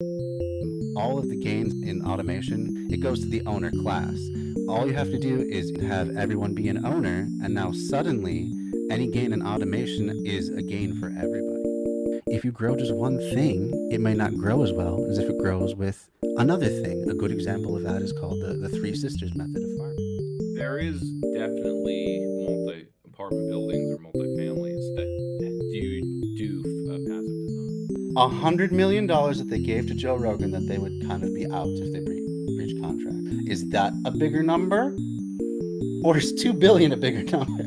All of the gains in automation, it goes to the owner class. All you have to do is have everyone be an owner, and now suddenly any gain in automation is a gain for everybody. If you grow just one thing, it may not grow as well as if it grows with another thing. A good example of that is called the Three Sisters method of farming. There is definitely multi apartment buildings or multifamilies that do passive design. $100 million that they gave to Joe Rogan that they would kind of be out if they breach contract. Is that a bigger number, or is 2 billion a bigger number?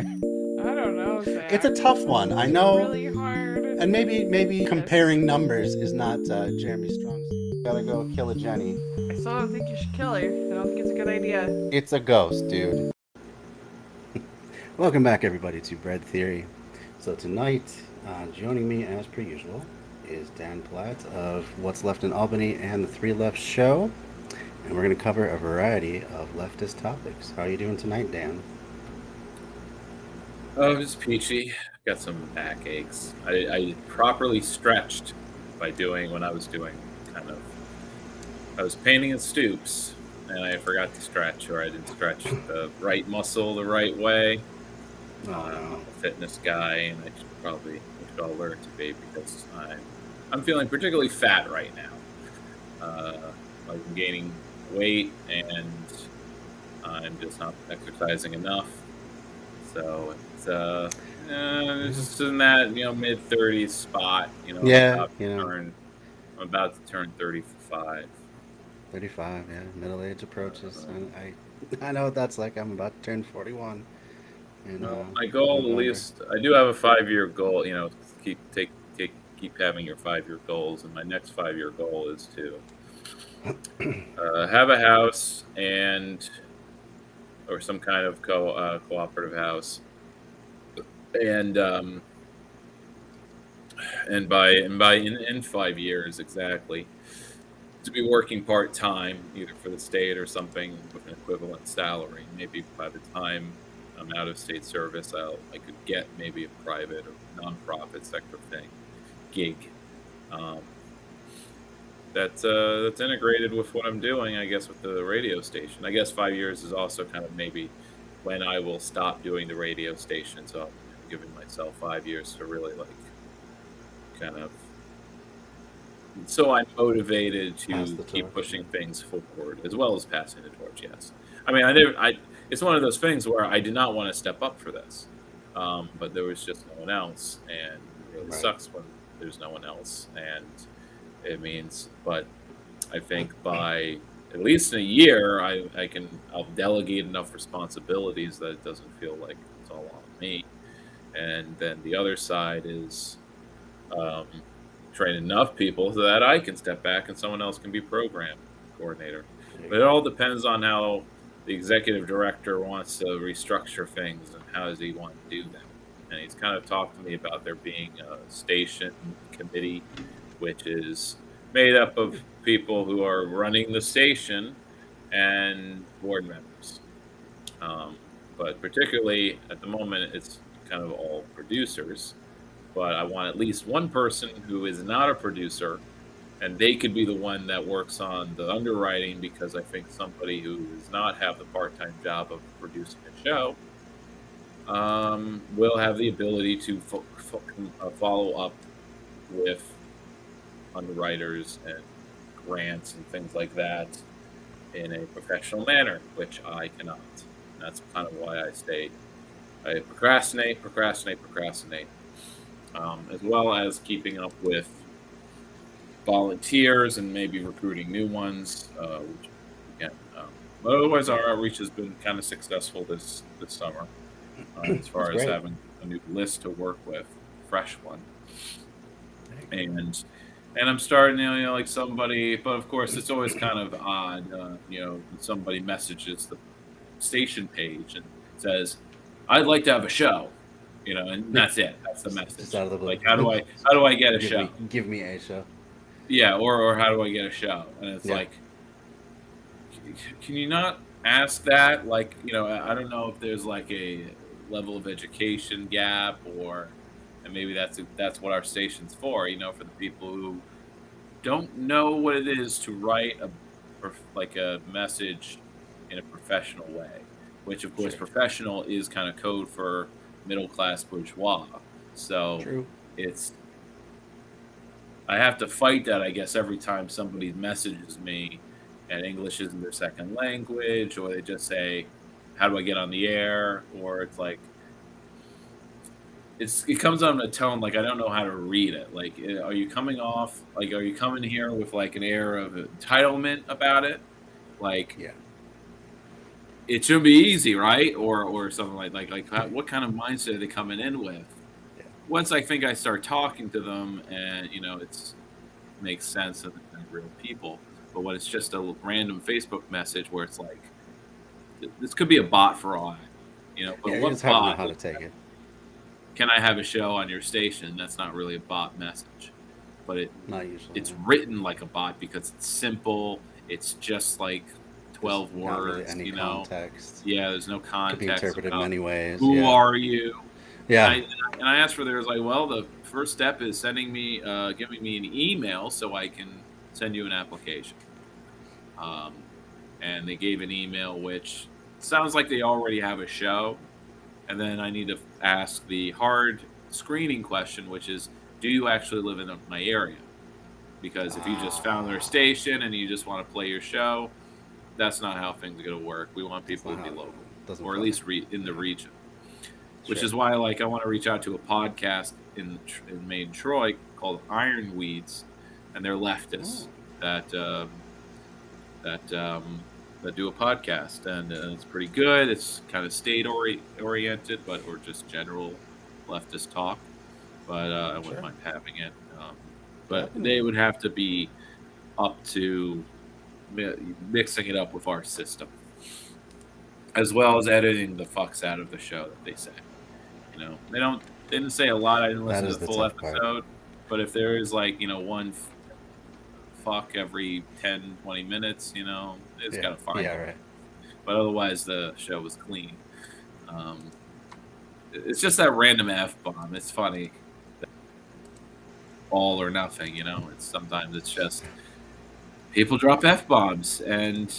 I don't know, It's a Zach. tough one, I It's know, really hard. and maybe Yes. comparing numbers is not Jeremy Strong's. Gotta go kill a Jenny. I still don't think you should kill her. I don't think it's a good idea. It's a ghost, dude. Welcome back, everybody, to Bread Theory. So tonight, joining me as per usual is Dan Platt of What's Left in Albany and the Three Left Show, and we're going to cover a variety of leftist topics. How are you doing tonight, Dan? Oh, it's peachy. Got some backaches. I properly stretched by doing when I was doing kind of. I was painting in stoops, and I forgot to stretch, or I didn't stretch the right muscle the right way. Oh I'm no. a fitness guy, and we should all learn to be because I'm feeling particularly fat right now. Like I'm gaining weight, and I'm just not exercising enough. So it's just in that mid-30s spot. Yeah, I'm about to turn 35. 35. Yeah, middle age approaches, and I know what that's like. I'm about to turn 41 in No, my goal, at November. least, I do have a 5-year goal. Keep keep having your 5-year goals, and my next 5-year goal is to have a house or some kind of cooperative house, and in 5 years exactly to be working part time either for the state or something with an equivalent salary. Maybe by the time I'm out of state service, I could get maybe a private or nonprofit sector thing gig. Um, that's integrated with what I'm doing, I guess, with the radio station. I guess 5 years is also kind of maybe when I will stop doing the radio station. So I'm giving myself 5 years to really like kind of so I'm motivated Pass to the keep torch. pushing things forward as well as passing the torch. Yes, I mean I never. I it's one of those things where I did not want to step up for this, but there was just no one else, and it really Right. sucks when there's no one else, and it means. But I think by at least in a year, I'll delegate enough responsibilities that it doesn't feel like it's all on me, and then the other side is. Um, Train enough people so that I can step back and someone else can be program coordinator. There you But it go. all depends on how the executive director wants to restructure things and how does he want to do them. And he's kind of talked to me about there being a station committee, which is made up of people who are running the station and board members. Um, but particularly at the moment, it's kind of all producers, but I want at least one person who is not a producer, and they could be the one that works on the underwriting because I think somebody who does not have the part-time job of producing a show will have the ability to follow up with underwriters and grants and things like that in a professional manner, which I cannot. And that's kind of why I procrastinate, as well as keeping up with volunteers and maybe recruiting new ones. Which again, but otherwise, our outreach has been kind of successful this summer, as That's far as great. having a new list to work with, fresh one, There you go. and I'm starting, like somebody, but of course, it's always kind of odd, when somebody messages the station page and says, "I'd like to have a show," and that's it. That's the Just out message. of the blue. Like, how do I get a show? Give me a show. Yeah, or how do I get a show? And it's Yeah. like, can you not ask that? Like, I don't know if there's like a level of education gap, and maybe that's what our station's for. For the people who don't know what it is to write like a message in a professional way, which of course Sure. professional is kind of code for middle class bourgeois. So True. it's I have to fight that, I guess, every time somebody messages me and English isn't their second language, or they just say, "How do I get on the air?" Or it's like it comes on a tone like I don't know how to read it. Like, are you coming off like are you coming here with like an air of entitlement about it? Like Yeah. it should be easy, right? Or something what kind of mindset are they coming in with? Yeah. Once I think I start talking to them, and it's makes sense and real people. But when it's just a random Facebook message where it's like, this could be a bot for all I know, but Yeah, you what just have to know bot how to take it. can I have a show on your station? That's not really a bot message, but Not usually. it's written like a bot because it's simple. It's just like 12 Not really words, any context. Yeah, there's no Could context. be interpreted about many ways. Who Yeah. are you? Yeah. And I asked for theirs like, well, the first step is giving me an email so I can send you an application. And they gave an email, which sounds like they already have a show. And then I need to ask the hard screening question, which is, do you actually live in my area? Because if you just found their station and you just want to play your show, that's not how things are going to work. We want people to be local, or at least in the region. Which is why, like, I want to reach out to a podcast in Maine, Troy, called Ironweeds, and they're leftists that do a podcast, and it's pretty good. It's kind of state oriented, or just general leftist talk. But I wouldn't mind having it. But they would have to be up to mixing it up with our system, as well as editing the fucks out of the show that they say. They didn't say a lot. I didn't listen to the full episode, but if there is like one fuck every 10, 20 minutes, it's got to find it. Right. But otherwise, the show was clean. It's just that random F-bomb. It's funny. All or nothing, sometimes it's just people drop F-bombs and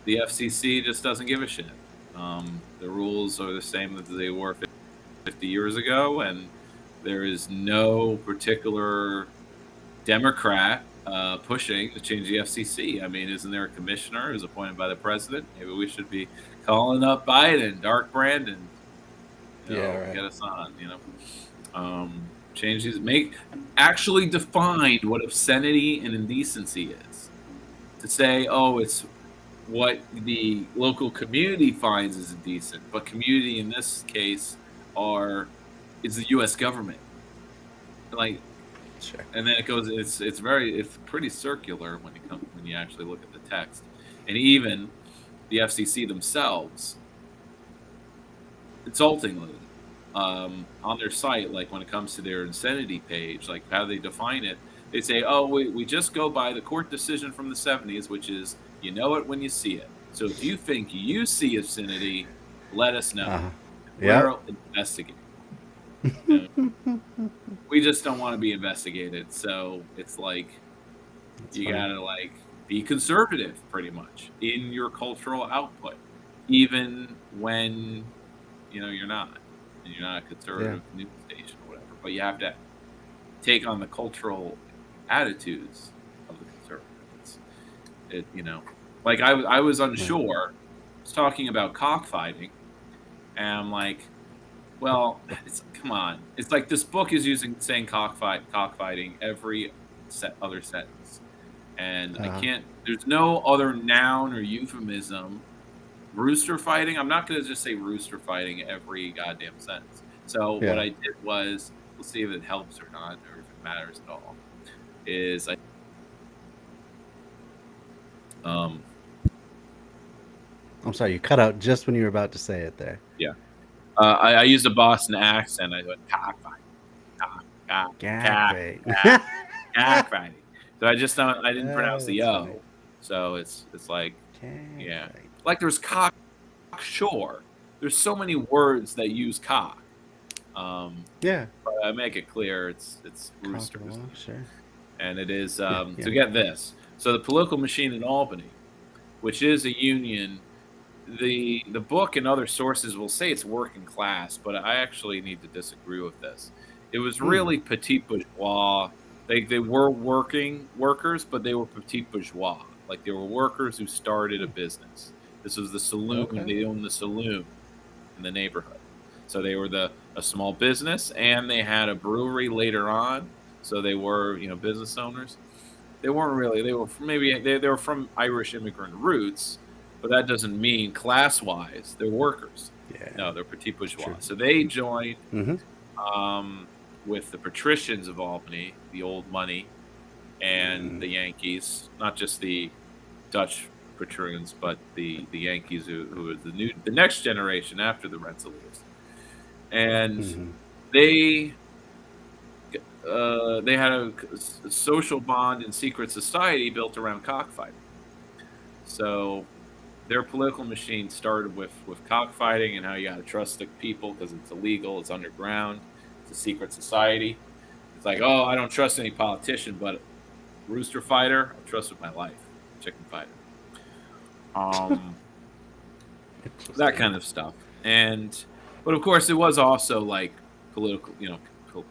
the FCC just doesn't give a shit. The rules are the same as they were 50 years ago, and there is no particular Democrat pushing to change the FCC. I mean, isn't there a commissioner who's appointed by the president? Maybe we should be calling up Biden, Dark Brandon, get us on, change these, actually define what obscenity and indecency is. To say, it's what the local community finds is indecent, but community in this case is the U.S. government. Like, sure. And then it goes. It's pretty circular when you actually look at the text, and even the FCC themselves, insultingly, on their site, like when it comes to their insanity page, like how they define it, they say, we just go by the court decision from the 70s, which is you know it when you see it. So if you think you see obscenity, let us know. We'll investigate. We just don't want to be investigated. So it's like you gotta be conservative, pretty much, in your cultural output, even when you're not. And you're not a conservative news station or whatever, but you have to take on the cultural attitudes of the conservatives. I was unsure. I was talking about cockfighting, and I'm like, well, come on. It's like this book is saying cockfighting every other sentence, and I can't. There's no other noun or euphemism. Rooster fighting. I'm not going to just say rooster fighting every goddamn sentence. So what I did was, we'll see if it helps or not, or if it matters at all. Is I'm sorry, you cut out just when you were about to say it there. Yeah. I used a Boston accent. I went cockfighting. Cockfighting. So I didn't pronounce the O. Funny. So it's like, like there's cock shore. There's so many words that use cock. But I make it clear it's roosters. Sure. and it is so get this. So the political machine in Albany, which is a union, the book and other sources will say it's working class, but I actually need to disagree with this. It was really petit bourgeois. They were workers, but they were petit bourgeois. Like they were workers who started a business. This was the saloon. Okay. They owned the saloon in the neighborhood. So they were a small business, and they had a brewery later on. So they were, business owners. They weren't really. They were they were from Irish immigrant roots, but that doesn't mean class-wise they're workers. Yeah. No, they're petit bourgeois. True. So they joined with the patricians of Albany, the old money, and the Yankees. Not just the Dutch patrons, but the Yankees, who was the next generation after the Rensselaers. And they had a social bond and secret society built around cockfighting. So their political machine started with cockfighting and how you got to trust the people because it's illegal, it's underground, it's a secret society. It's like, oh, I don't trust any politician, but rooster fighter, I trust with my life. Chicken fighter. That kind of stuff. But of course, it was also like political,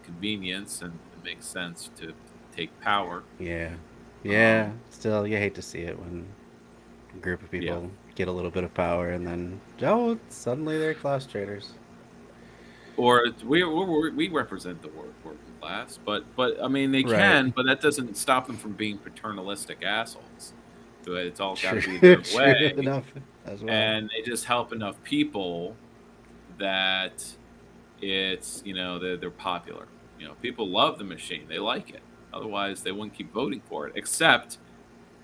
convenience, and it makes sense to take power. Yeah. Still, you hate to see it when a group of people get a little bit of power and then, suddenly they're class traders. Or we represent the working class, but I mean they can, but that doesn't stop them from being paternalistic assholes. So it's all got to be their way, enough as well. And they just help enough people that it's they're popular. People love the machine; they like it. Otherwise, they wouldn't keep voting for it. Except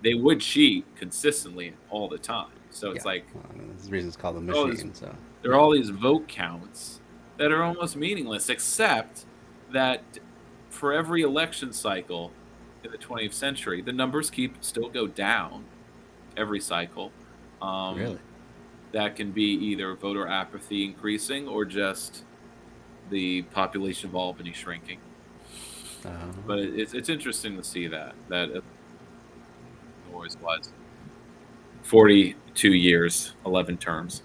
they would cheat consistently all the time. So it's like the reason it's called the machine. So there are all these vote counts that are almost meaningless, except that for every election cycle in the 20th century, the numbers still go down every cycle. Really? That can be either voter apathy increasing or just the population of Albany shrinking. But it's interesting to see that it always was. 42 years, 11 terms.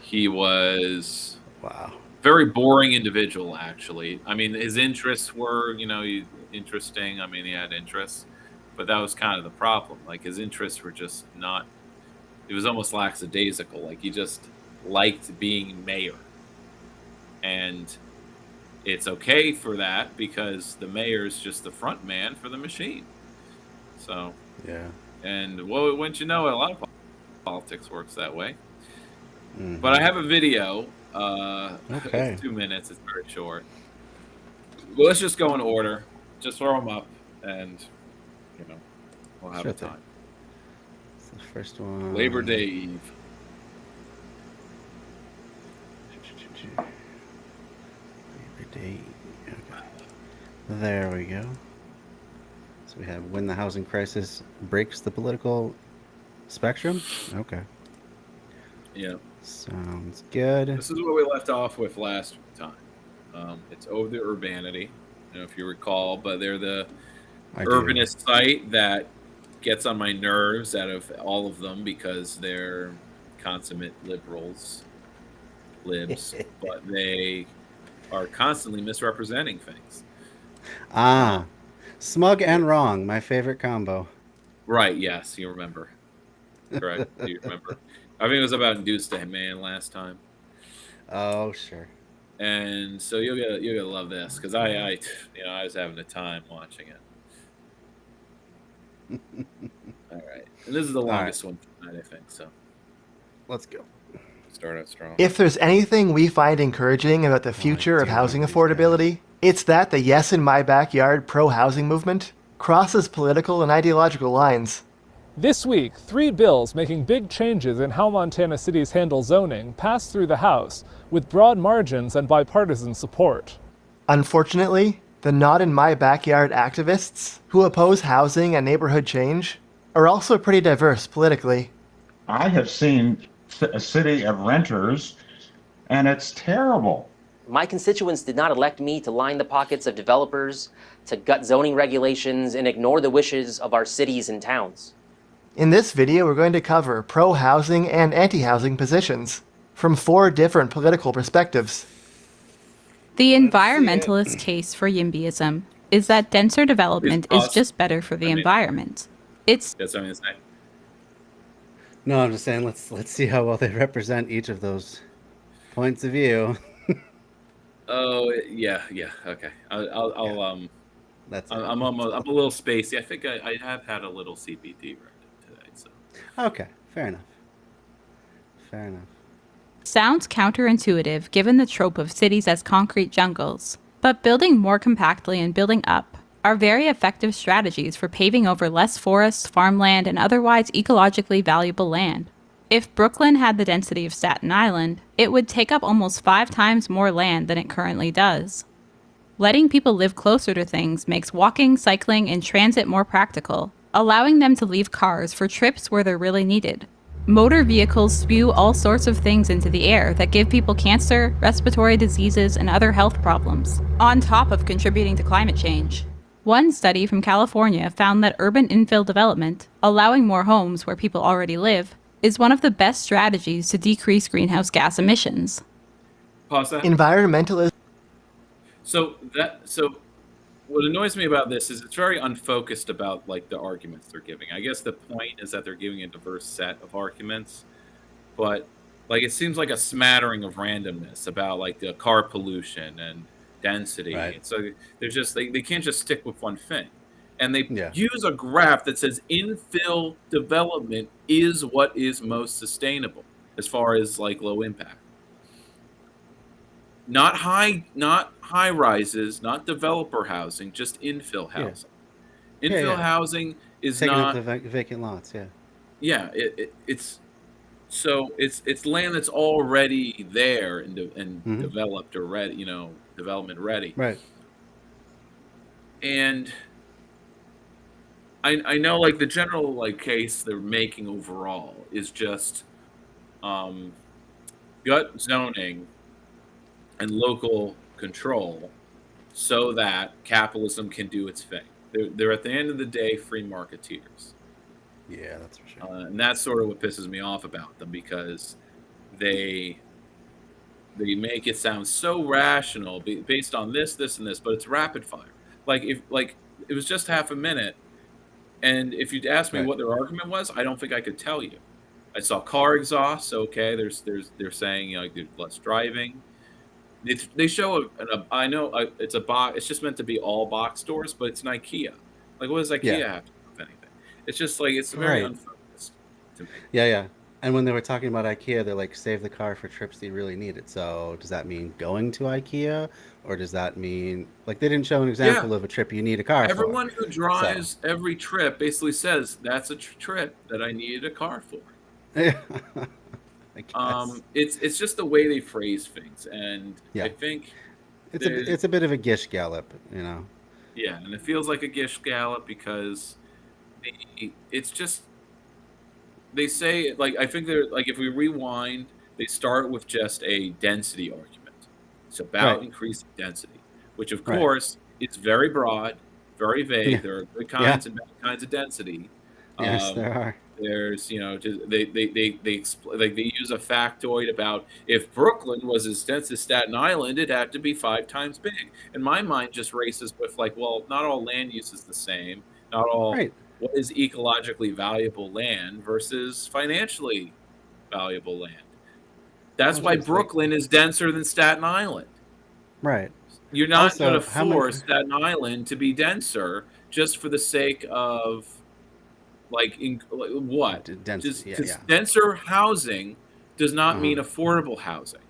He was very boring individual, actually. I mean, his interests were, interesting. I mean, he had interests, but that was kind of the problem. Like his interests were just not. It was almost lackadaisical. Like he just liked being mayor, and it's okay for that because the mayor is just the front man for the machine. So and wouldn't you know, a lot of politics works that way. But I have a video. It's 2 minutes. It's very short. Well, let's just go in order. Just throw them up, and we'll have a time. It's the first one. Labor Day Eve. Labor Day. Okay. There we go. So we have when the housing crisis breaks the political spectrum. Okay. Yeah. Sounds good. This is what we left off with last time. It's Ode to Urbanity, if you recall, but they're the urbanist site that gets on my nerves out of all of them because they're consummate libs, but they are constantly misrepresenting things. Smug and wrong, my favorite combo. Right, yes, you remember. Correct, you remember. I think it was about Induced to Man last time. Oh, sure. And so you're gonna love this because I was having a time watching it. All right, and this is the longest one tonight, I think. So let's go. Start out strong. If there's anything we find encouraging about the future of housing affordability, it's that the Yes in My Backyard pro-housing movement crosses political and ideological lines. This week, 3 bills making big changes in how Montana cities handle zoning passed through the House with broad margins and bipartisan support. Unfortunately, the Not in My Backyard activists who oppose housing and neighborhood change are also pretty diverse politically. I have seen a city of renters, and it's terrible. My constituents did not elect me to line the pockets of developers, to gut zoning regulations, and ignore the wishes of our cities and towns. In this video, we're going to cover pro-housing and anti-housing positions from 4 different political perspectives. The environmentalist case for YIMBYism is that denser development is us. just better for the environment. It's That's what I'm gonna say. No, I'm just saying let's see how well they represent each of those points of view. Oh yeah, okay. I'll That's it. I'm a little spacey. I think I have had a little CBD today. So Okay, fair enough. Fair enough. sounds counterintuitive given the trope of cities as concrete jungles, but building more compactly and building up are very effective strategies for paving over less forests, farmland, and otherwise ecologically valuable land. If Brooklyn had the density of Staten Island, it would take up almost 5 times more land than it currently does. Letting people live closer to things makes walking, cycling, and transit more practical, allowing them to leave cars for trips where they're really needed. Motor vehicles spew all sorts of things into the air that give people cancer, respiratory diseases, and other health problems, on top of contributing to climate change. One study from California found that urban infill development, allowing more homes where people already live, is one of the best strategies to decrease greenhouse gas emissions. pause that. Environmentalism. So what annoys me about this is it's very unfocused about like the arguments they're giving. I guess the point is that they're giving a diverse set of arguments, but like it seems like a smattering of randomness about like the car pollution and density. Right. So they're just they can't just stick with one thing. And they Yeah. use a graph that says infill development is what is most sustainable as far as like low impact. Not high rises, not developer housing, just infill Yeah. housing. Infill Yeah. housing is Taking not up the vacant lots, yeah. yeah, it's land that's already there and Mhm. developed already, development ready. Right. And I know like the general like case they're making overall is just gut zoning and local control so that capitalism can do its thing. They're at the end of the day free marketeers. Yeah, that's for sure. And that's sort of what pisses me off about them because they make it sound so rational based on this, and this, but it's rapid fire. Like if it was just half a minute, and if you'd asked me Right. what their argument was, I don't think I could tell you. I saw car exhaust. Okay, they're saying there's less driving. They show I know it's a box. It's just meant to be all box stores, but it's an IKEA. Like what does IKEA Yeah. have to do with anything? It's just like it's very Right. unfocused to me. Yeah. And when they were talking about IKEA, they're like, save the car for trips that you really need it. So does that mean going to IKEA? Or does that mean, like, they didn't show an example of a trip you need a car Everyone for. who drives every trip basically says that's a trip that I needed a car for. Yeah. I guess. It's just the way they phrase things, and Yeah. I think It's a bit of a gish gallop, you know. yeah, and it feels like a gish gallop because it's just they say like I think they're like if we rewind, they start with just a density argument. It's about Right. increasing density, which of Right. course is very broad, very vague. Yeah. There are good kinds and bad kinds of density. Yes, there are. There's just they like they use a factoid about if Brooklyn was as dense as Staten Island, it had to be 5 times big. And my mind just races with like, well, not all land use is the same. Not all Right. what is ecologically valuable land versus financially valuable land. That's was why gonna say- Brooklyn is denser than Staten Island. Right. You're not Also, going to how many- force Staten Island to be denser just for the sake of what? Density, yeah. Denser housing does not mean affordable housing.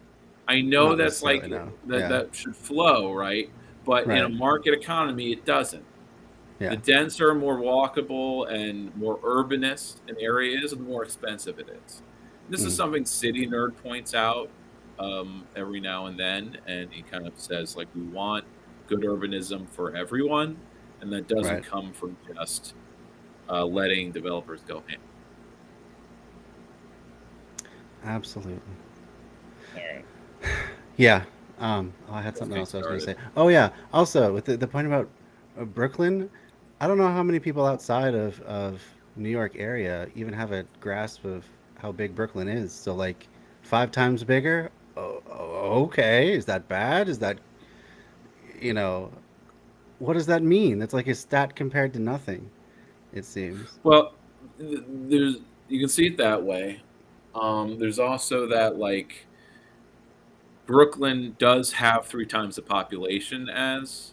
I know Not that's like necessarily, that no. Yeah. that should flow, right? But in a Right. market economy, it doesn't. Yeah. The denser, more walkable, and more urbanist an area is, the more expensive it is. This is something City Nerd points out every now and then, and he kind of says like we want good urbanism for everyone, and that doesn't Right. come from just letting developers go in. Absolutely. All right. Yeah. I had something me else I was going to say. started. Oh yeah. Also, with the point about Brooklyn, I don't know how many people outside of New York area even have a grasp of how big Brooklyn is. So like 5 times bigger. Okay, is that bad? Is that you know what does that mean? That's like a stat compared to nothing. It seems. Well, there's you can see it that way. There's also that like Brooklyn does have 3 times the population as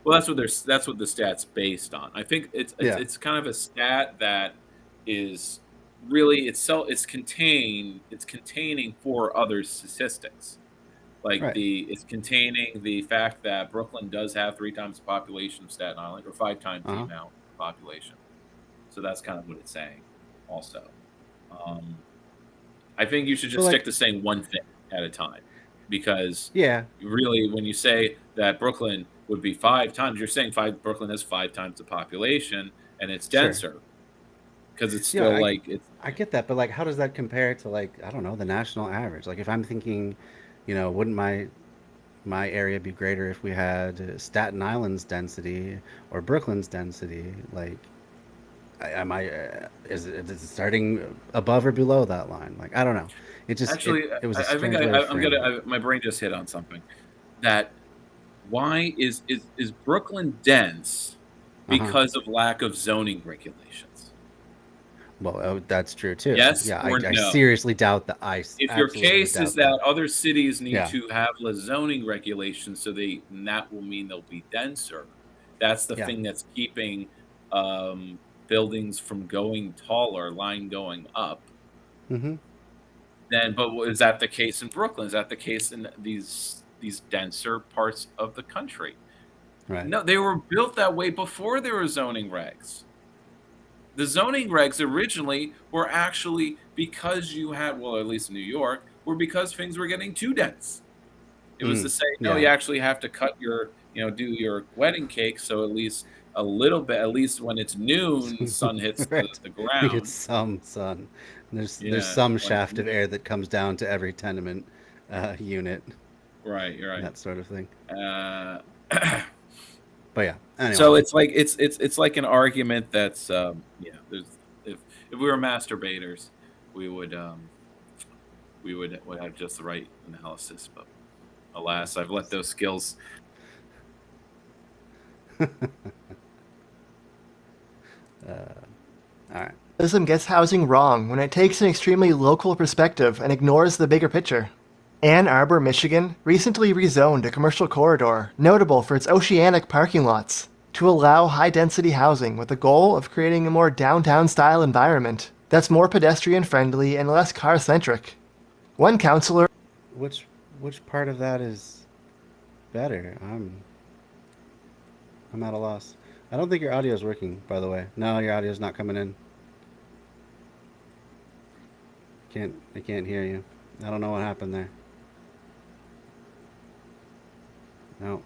well. That's what the stat's based on. I think Yeah. it's kind of a stat that is really it's containing 4 other statistics. Like Right. it's containing the fact that Brooklyn does have 3 times the population of Staten Island, or 5 times Uh the huh. amount of population. So that's kind of what it's saying. Also, um, I think you should But just stick like, to saying one thing at a time, because yeah, really, when you say that Brooklyn would be 5 times, you're saying Brooklyn has 5 times the population, and it's sure. denser because it's Yeah, still like it's I get that, but like, how does that compare to like I don't know the national average? Like, if I'm thinking, wouldn't my area be greater if we had Staten Island's density or Brooklyn's density? Like, am I is it starting above or below that line? Like, I don't know. It just actually. it was a I think strange way of I'm framing it. my brain just hit on something. That why is Brooklyn dense Uh huh. because of lack of zoning regulations? Well, that's true too. Yes Yeah, I, or I no? seriously doubt that. If your Absolutely case is doubt that. that other cities need Yeah, to have less zoning regulations, and that will mean they'll be denser. That's the yeah. thing that's keeping buildings from going taller, line going up. Mm-hmm. But is that the case in Brooklyn? Is that the case in these denser parts of the country? Right. No, they were built that way before there were zoning regs. The zoning regs originally were actually because you had, well, at least in New York, were because things were getting too dense. It was to Mm. say, no, you Yeah. actually have to cut do your wedding cake so at least a little bit, at least when it's noon, sun hits Right. the We get ground. some sun. There's Yeah, some like shaft of air that comes down to every tenement unit, right, you're right. that sort of thing. Uh, But yeah. Anyway. so it's like it's like an argument that's there's if we were masturbators, we would have just the right analysis, but alas, I've let those skills. All right. Capitalism gets housing wrong when it takes an extremely local perspective and ignores the bigger picture. Ann Arbor, Michigan recently rezoned a commercial corridor notable for its oceanic parking lots to allow high-density housing with the goal of creating a more downtown-style environment that's more pedestrian-friendly and less car-centric. One councilor Which which part of that is better? I'm at a loss. I don't think your audio is working, by the way. No, your audio is not coming in. I can't hear you. I don't know what happened there. No.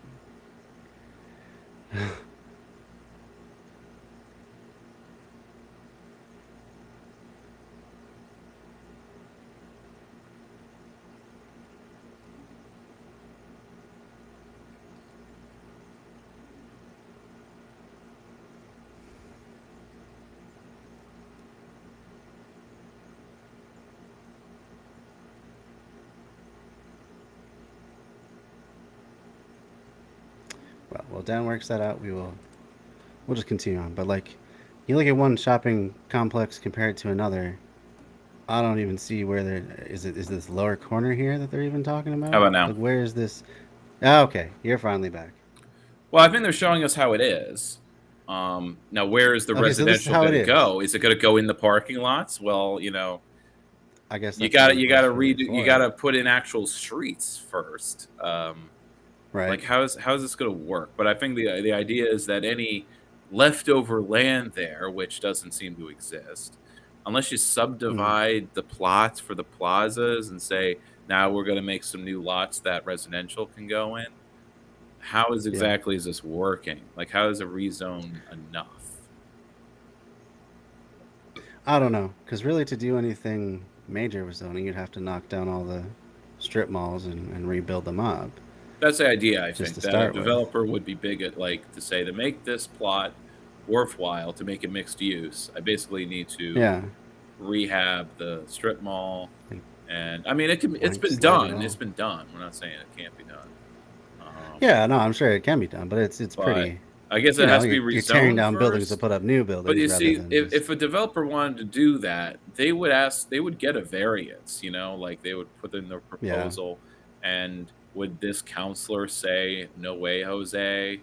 Well, Dan works that out. We'll just continue on. But like, you look at one shopping complex compared to another. I don't even see where they're. Is this lower corner here that they're even talking How about? about now? Like, where is this? Ah, okay, you're finally back. Well, I think they're showing us how it is. Now, where is the Okay, so this is residential how it going to is. go? Is it going to go in the parking lots? Well, I guess you that's a got to good you got to question redo, you for got it. to put in actual streets first. Right. Like how is this going to work? But I think the idea is that any leftover land there, which doesn't seem to exist, unless you Mm, subdivide the plots for the plazas and say now we're going to make some new lots that residential can go in. How yeah. is this working? Like how is a rezone enough? I don't know, because really to do anything major with zoning, you'd have to knock down all the strip malls and rebuild them up. That's the idea, I Just think, to that a start with. developer would be big at, like, to say, to make this plot worthwhile, to make it mixed use, I basically need to Yeah. rehab the strip mall. Like, And, I mean, it's blank been slate it done. It's all. been done. We're not saying it can't be done. Yeah, no, I'm sure it can be done, but it's But pretty. I guess You it know, has to be you're tearing rezoned down buildings to first. put up new But buildings you rather see, than if just. a developer wanted to do that, they would get a variance, you know, like they would put in their proposal. And would this counselor say, no way, Jose,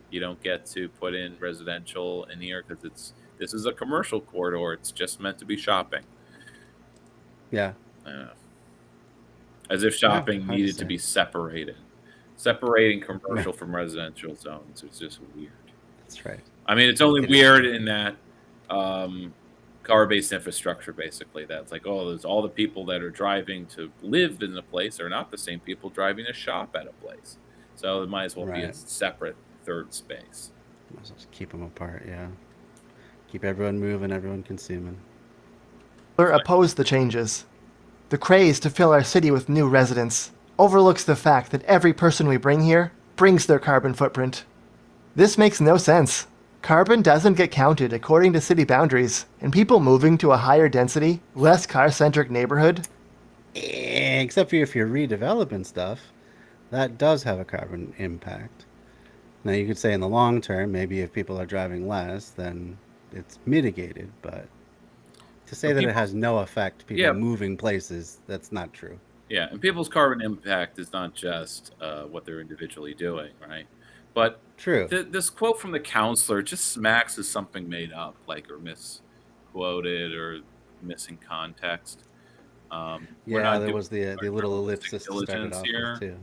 you don't get to put in residential in here because this is a commercial corridor. It's just meant to be shopping. Yeah. As if shopping hard to needed to say. be separated. Separating commercial from residential zones is just weird. That's right. I mean, it's only It is. weird in that car-based infrastructure, basically. That's like, oh, there's all the people that are driving to live in a place are not the same people driving to shop at a place. So it might as well be a Right. separate third space. Might as well just keep them apart. Yeah. Keep everyone moving, everyone consuming. Oppose the changes. The craze to fill our city with new residents overlooks the fact that every person we bring here brings their carbon footprint. This makes no sense. Carbon doesn't get counted according to city boundaries, and people moving to a higher density, less car-centric neighborhood. Except for if you're redeveloping stuff, that does have a carbon impact. Now you could say in the long term, maybe if people are driving less, then it's mitigated, but to say that it has no effect, people moving places, that's not true. Yeah, and people's carbon impact is not just what they're individually doing, right? But True. This quote from the counselor just smacks as something made up, like, or misquoted or missing context. There was the little ellipsis to start it off here. with too.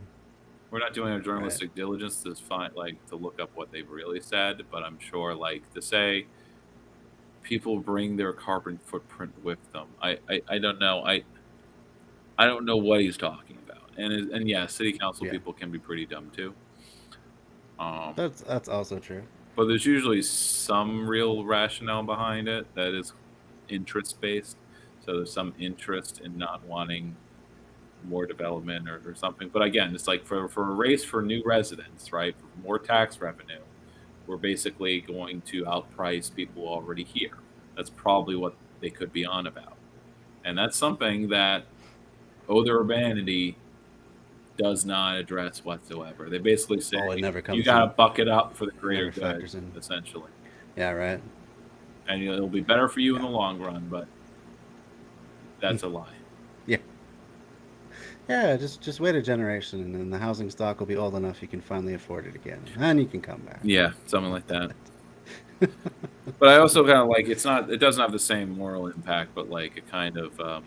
We're not doing our journalistic diligence to find, like, to look up what they've really said, but I'm sure, like, to say people bring their carbon footprint with them. I don't know. I don't know what he's talking about. And yeah, city council people can be pretty dumb too. That's also true. But there's usually some real rationale behind it that is interest based. So there's some interest in not wanting more development or something. But again, it's like for a race for new residents, right? For more tax revenue, we're basically going to outprice people already here. That's probably what they could be on about. And that's something that Other Urbanity does not address whatsoever. They basically say it never comes you got to in. buck it up for the greater Never good, factors in. essentially. Yeah, right. And it'll be better for you in the long run, but that's a lie. Yeah, just wait a generation, and then the housing stock will be old enough you can finally afford it again, and you can come back. Yeah, something like that. But I also kind of like it doesn't have the same moral impact, but like a kind of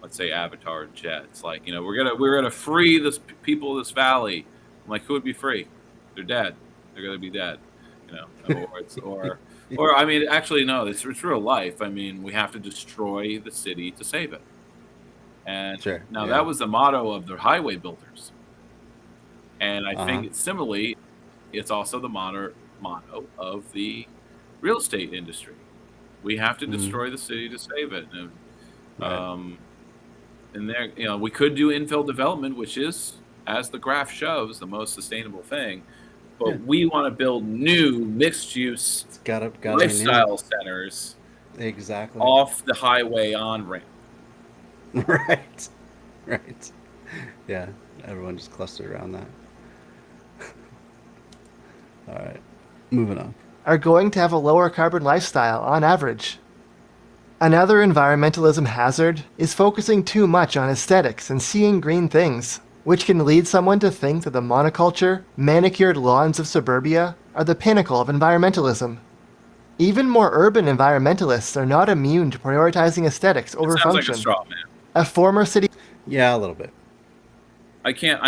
let's say Avatar jet. It's like, we're gonna free this people of this valley. I'm like, who would be free? They're dead. They're gonna be dead. Or I mean, actually no, it's real life. I mean, we have to destroy the city to save it. And that was the motto of the highway builders. And I think similarly, it's also the motto of the real estate industry. We have to destroy the city to save it. And, and there, we could do infill development, which is, as the graph shows, the most sustainable thing. But we want to build new mixed-use lifestyle centers, exactly, off the highway on ramp. Right. Yeah, everyone just clustered around that. All right, moving on. Are going to have a lower carbon lifestyle on average. Another environmentalism hazard is focusing too much on aesthetics and seeing green things, which can lead someone to think that the monoculture, manicured lawns of suburbia are the pinnacle of environmentalism. Even more urban environmentalists are not immune to prioritizing aesthetics over function. Like a straw man. A former city... Yeah, a little bit. I can't,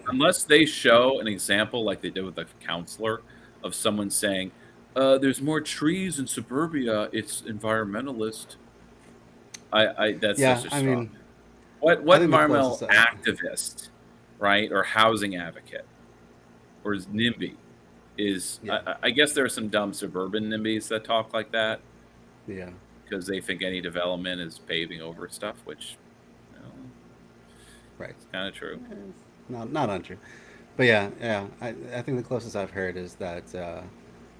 unless they show an example like they did with the counselor of someone saying, there's more trees in suburbia, it's environmentalist. That's such a straw man. What environmental activist, right, or housing advocate, or is NIMBY, is, I guess there are some dumb suburban NIMBYs that talk like that. Yeah. Because they think any development is paving over stuff, which, right, it's kind of true. Not untrue. But yeah, I think the closest I've heard is that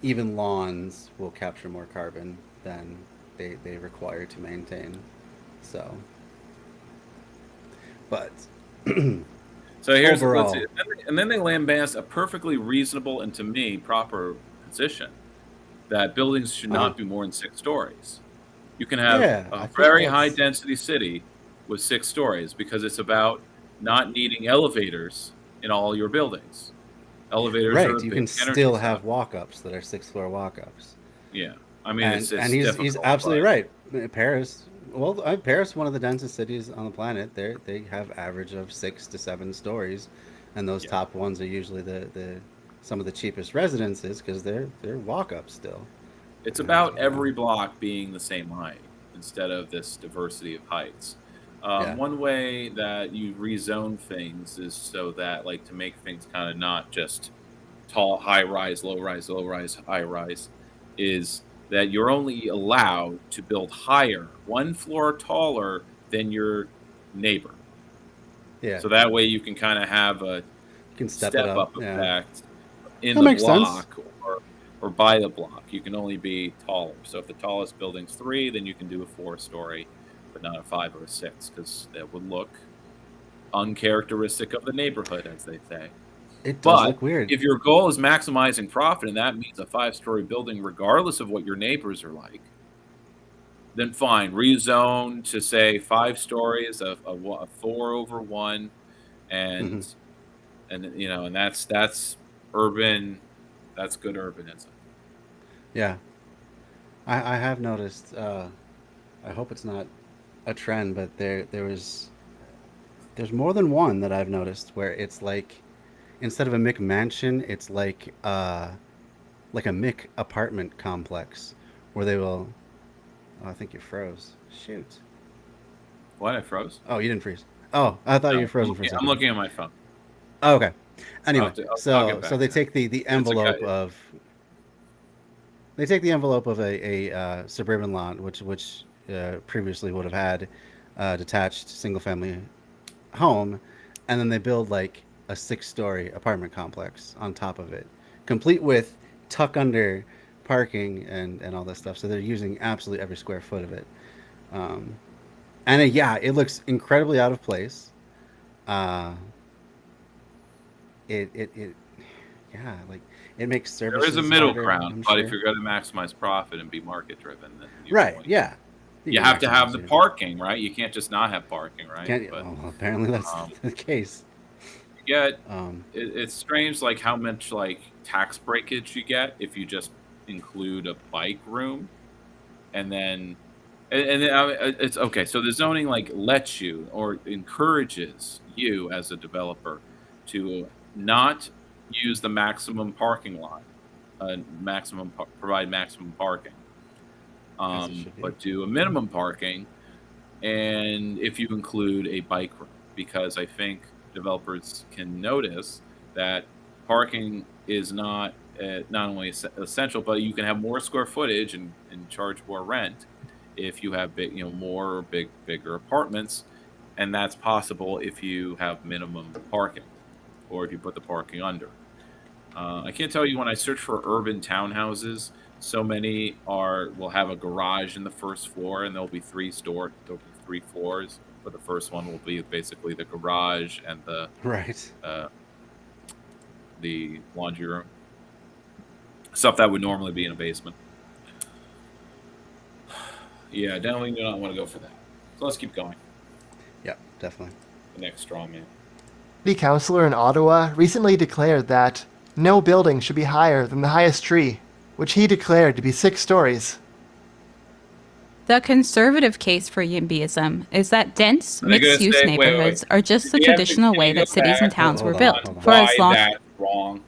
even lawns will capture more carbon than they require to maintain. So, but So here's overall, and then they lambast a perfectly reasonable and to me proper position that buildings should uh-huh. not be more than 6 stories. You can have Yeah, a I think very high that's density city with 6 stories because it's about not needing elevators in all your buildings. Elevators are right. a You big can energy still suck. have walk-ups that are six-floor walk-ups. Yeah, I mean And it's he's difficult, absolutely but right. Paris, well, Paris, one of the densest cities on the planet. They have average of 6 to 7 stories, and those yeah, top ones are usually the some of the cheapest residences because they're walk up still. it's And about every block being the same height instead of this diversity of heights. yeah, One way that you rezone things is so that like to make things kind of not just tall, high rise, low rise, low rise, high rise, is that you're only allowed to build higher, 1 floor taller than your neighbor. yeah, So that way you can kind of have a you can step it step up. up Yeah, effect in that the makes sense. block or by the block. You can only be taller. So if the tallest building's 3, then you can do a 4 story, but not a 5 or a 6 because that would look uncharacteristic of the neighborhood, as they say. It does But look weird. if your goal is maximizing profit and that means a 5 story building, regardless of what your neighbors are like, then fine, rezone to say 5 stories, a 4/1, Hmm. and and that's urban, that's good urbanism. Yeah, I have noticed. I hope it's not a trend, but there's more than one that I've noticed where it's like instead of a McMansion, it's like a Mick apartment complex where they will. Oh, I think you froze. Shoot. What, I froze? Oh, you didn't freeze. Oh, I thought you were No, frozen for a I'm second. looking at my phone. Oh, okay. I'll, Anyway, I'll get so back to that. It's okay. they take the envelope of a suburban lot, which previously would have had a detached single family home, and then they build like a 6 story apartment complex on top of it, complete with tuck under parking and all this stuff. So they're using absolutely every square foot of it. Um, and yeah, it looks incredibly out of place. Uh, it yeah, like it makes There is a services middle harder, ground, I'm but if sure. you're going to maximize profit and be market driven, then you're Right, going. yeah. You You can have to have maximize the your parking, right? You can't just not have parking, right? can't But well, apparently that's um, the case. you get Um, it's strange, like how much like tax breakage you get if you just include a bike room, and then it's okay. So the zoning like lets you or encourages you as a developer to not use the maximum parking lot, provide maximum parking, as it should be. but do a minimum parking, and if you include a bike room, because I think developers can notice that parking is not only essential, but you can have more square footage and charge more rent if you have bigger apartments, and that's possible if you have minimum parking or if you put the parking under. I can't tell you when I search for urban townhouses, so many are will have a garage in the first floor, and there'll be 3 floors, but the first one will be basically the garage and Right. uh, the laundry room, stuff that would normally be in a basement. Yeah, definitely do not want to go for that. So let's keep going. Yeah, definitely. The next straw man. The councillor in Ottawa recently declared that no building should be higher than the highest tree, which he declared to be 6 stories. The conservative case for YIMBYism is that dense, Are they gonna mixed-use say, wait, neighborhoods are just the traditional way that cities and towns were Hold on, built hold on. for as why long. that's wrong?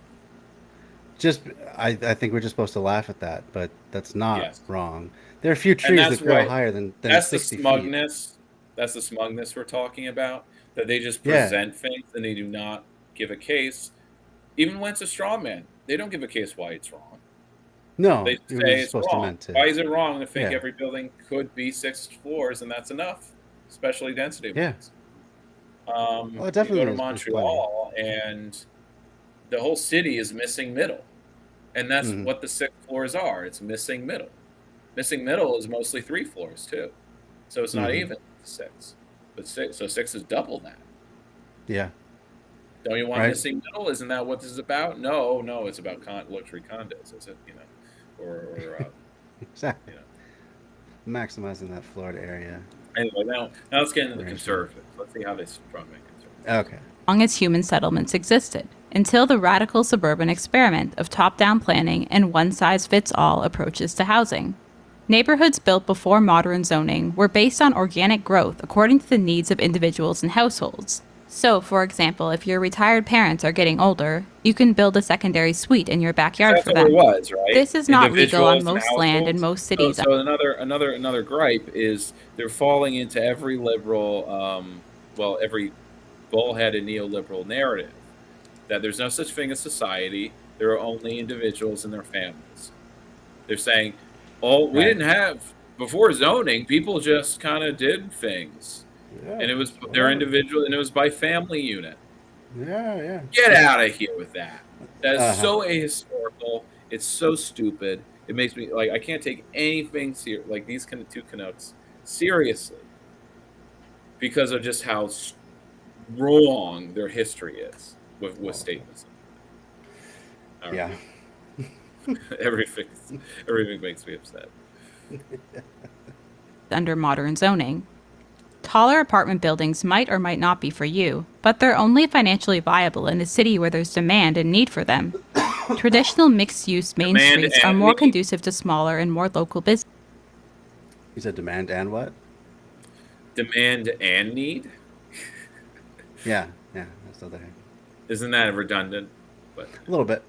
Just I think we're just supposed to laugh at that, but that's not Yes. wrong. There are a few And trees that's that grow right. higher than That's the 60 feet. smugness. That's the smugness we're talking about. That they just Yeah. present things and they do not give a case. Even when it's a straw man, they don't give a case why it's wrong. No, They you were say just it's supposed to wrong. meant to. Why is it wrong to think Yeah. every building could be 6 floors and that's enough, especially density Yeah. ones? Well, it You go definitely to is. There's plenty. Montreal and the whole city is missing middle, and that's Mhm. what the 6 floors are. It's missing middle. Missing middle is mostly 3 floors too, so it's not Mhm. even 6. But 6 is double that. Yeah. Don't you want Right. missing middle? Isn't that what this is about? No, it's about luxury condos, is it? Or Exactly. you know. Maximizing that Florida area. Anyway, now let's get into the Right. conservatives. Let's see how they strong make conservatives. Okay. Long as human settlements existed, until the radical suburban experiment of top-down planning and one-size-fits-all approaches to housing. Neighborhoods built before modern zoning were based on organic growth according to the needs of individuals and households. So, for example, if your retired parents are getting older, you can build a secondary suite in your backyard That's for what it them. was, right? This is not legal on Individuals and most land in households. most cities. So another gripe is they're falling into every liberal, every bullheaded neoliberal narrative that there's no such thing as society. There are only individuals and their families. They're saying, "Oh, we Right. didn't have before zoning. People just kind of did things, Yeah. and it was their individual, and it was by family unit." Yeah. Get out of here with that. That is Uh-huh. so ahistorical. It's so stupid. It makes me like I can't take anything like these two Canucks seriously because of just how wrong their history is with statements. All right. Yeah. everything makes me upset. Under modern zoning. Taller apartment buildings might or might not be for you, but they're only financially viable in a city where there's demand and need for them. Traditional mixed-use main Demand streets are and more need. conducive to smaller and more local business. You said demand and what? Demand and need? Yeah. That's still there. Isn't that redundant? But A little bit.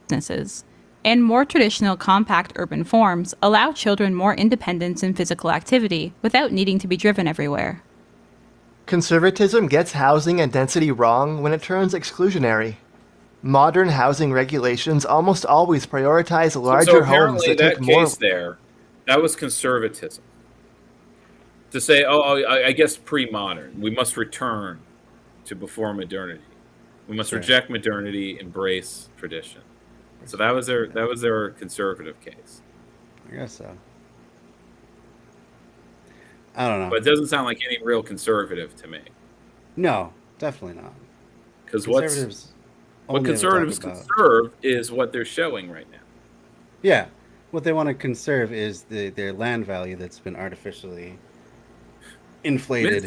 Businesses. And more traditional compact urban forms allow children more independence in physical activity without needing to be driven everywhere. Conservatism gets housing and density wrong when it turns exclusionary. Modern housing regulations almost always prioritize larger so homes apparently that take that more. case there, that was conservatism. To say, I guess pre-modern, we must return to before modernity. We must Right. reject modernity, embrace tradition. So that was their conservative case. I guess so. I don't know. But it doesn't sound like any real conservative to me. No, definitely not. Because what Conservatives conservatives only ever talk about- conserve is what they're showing right now. Yeah. What they want to conserve is their land value that's been artificially inflated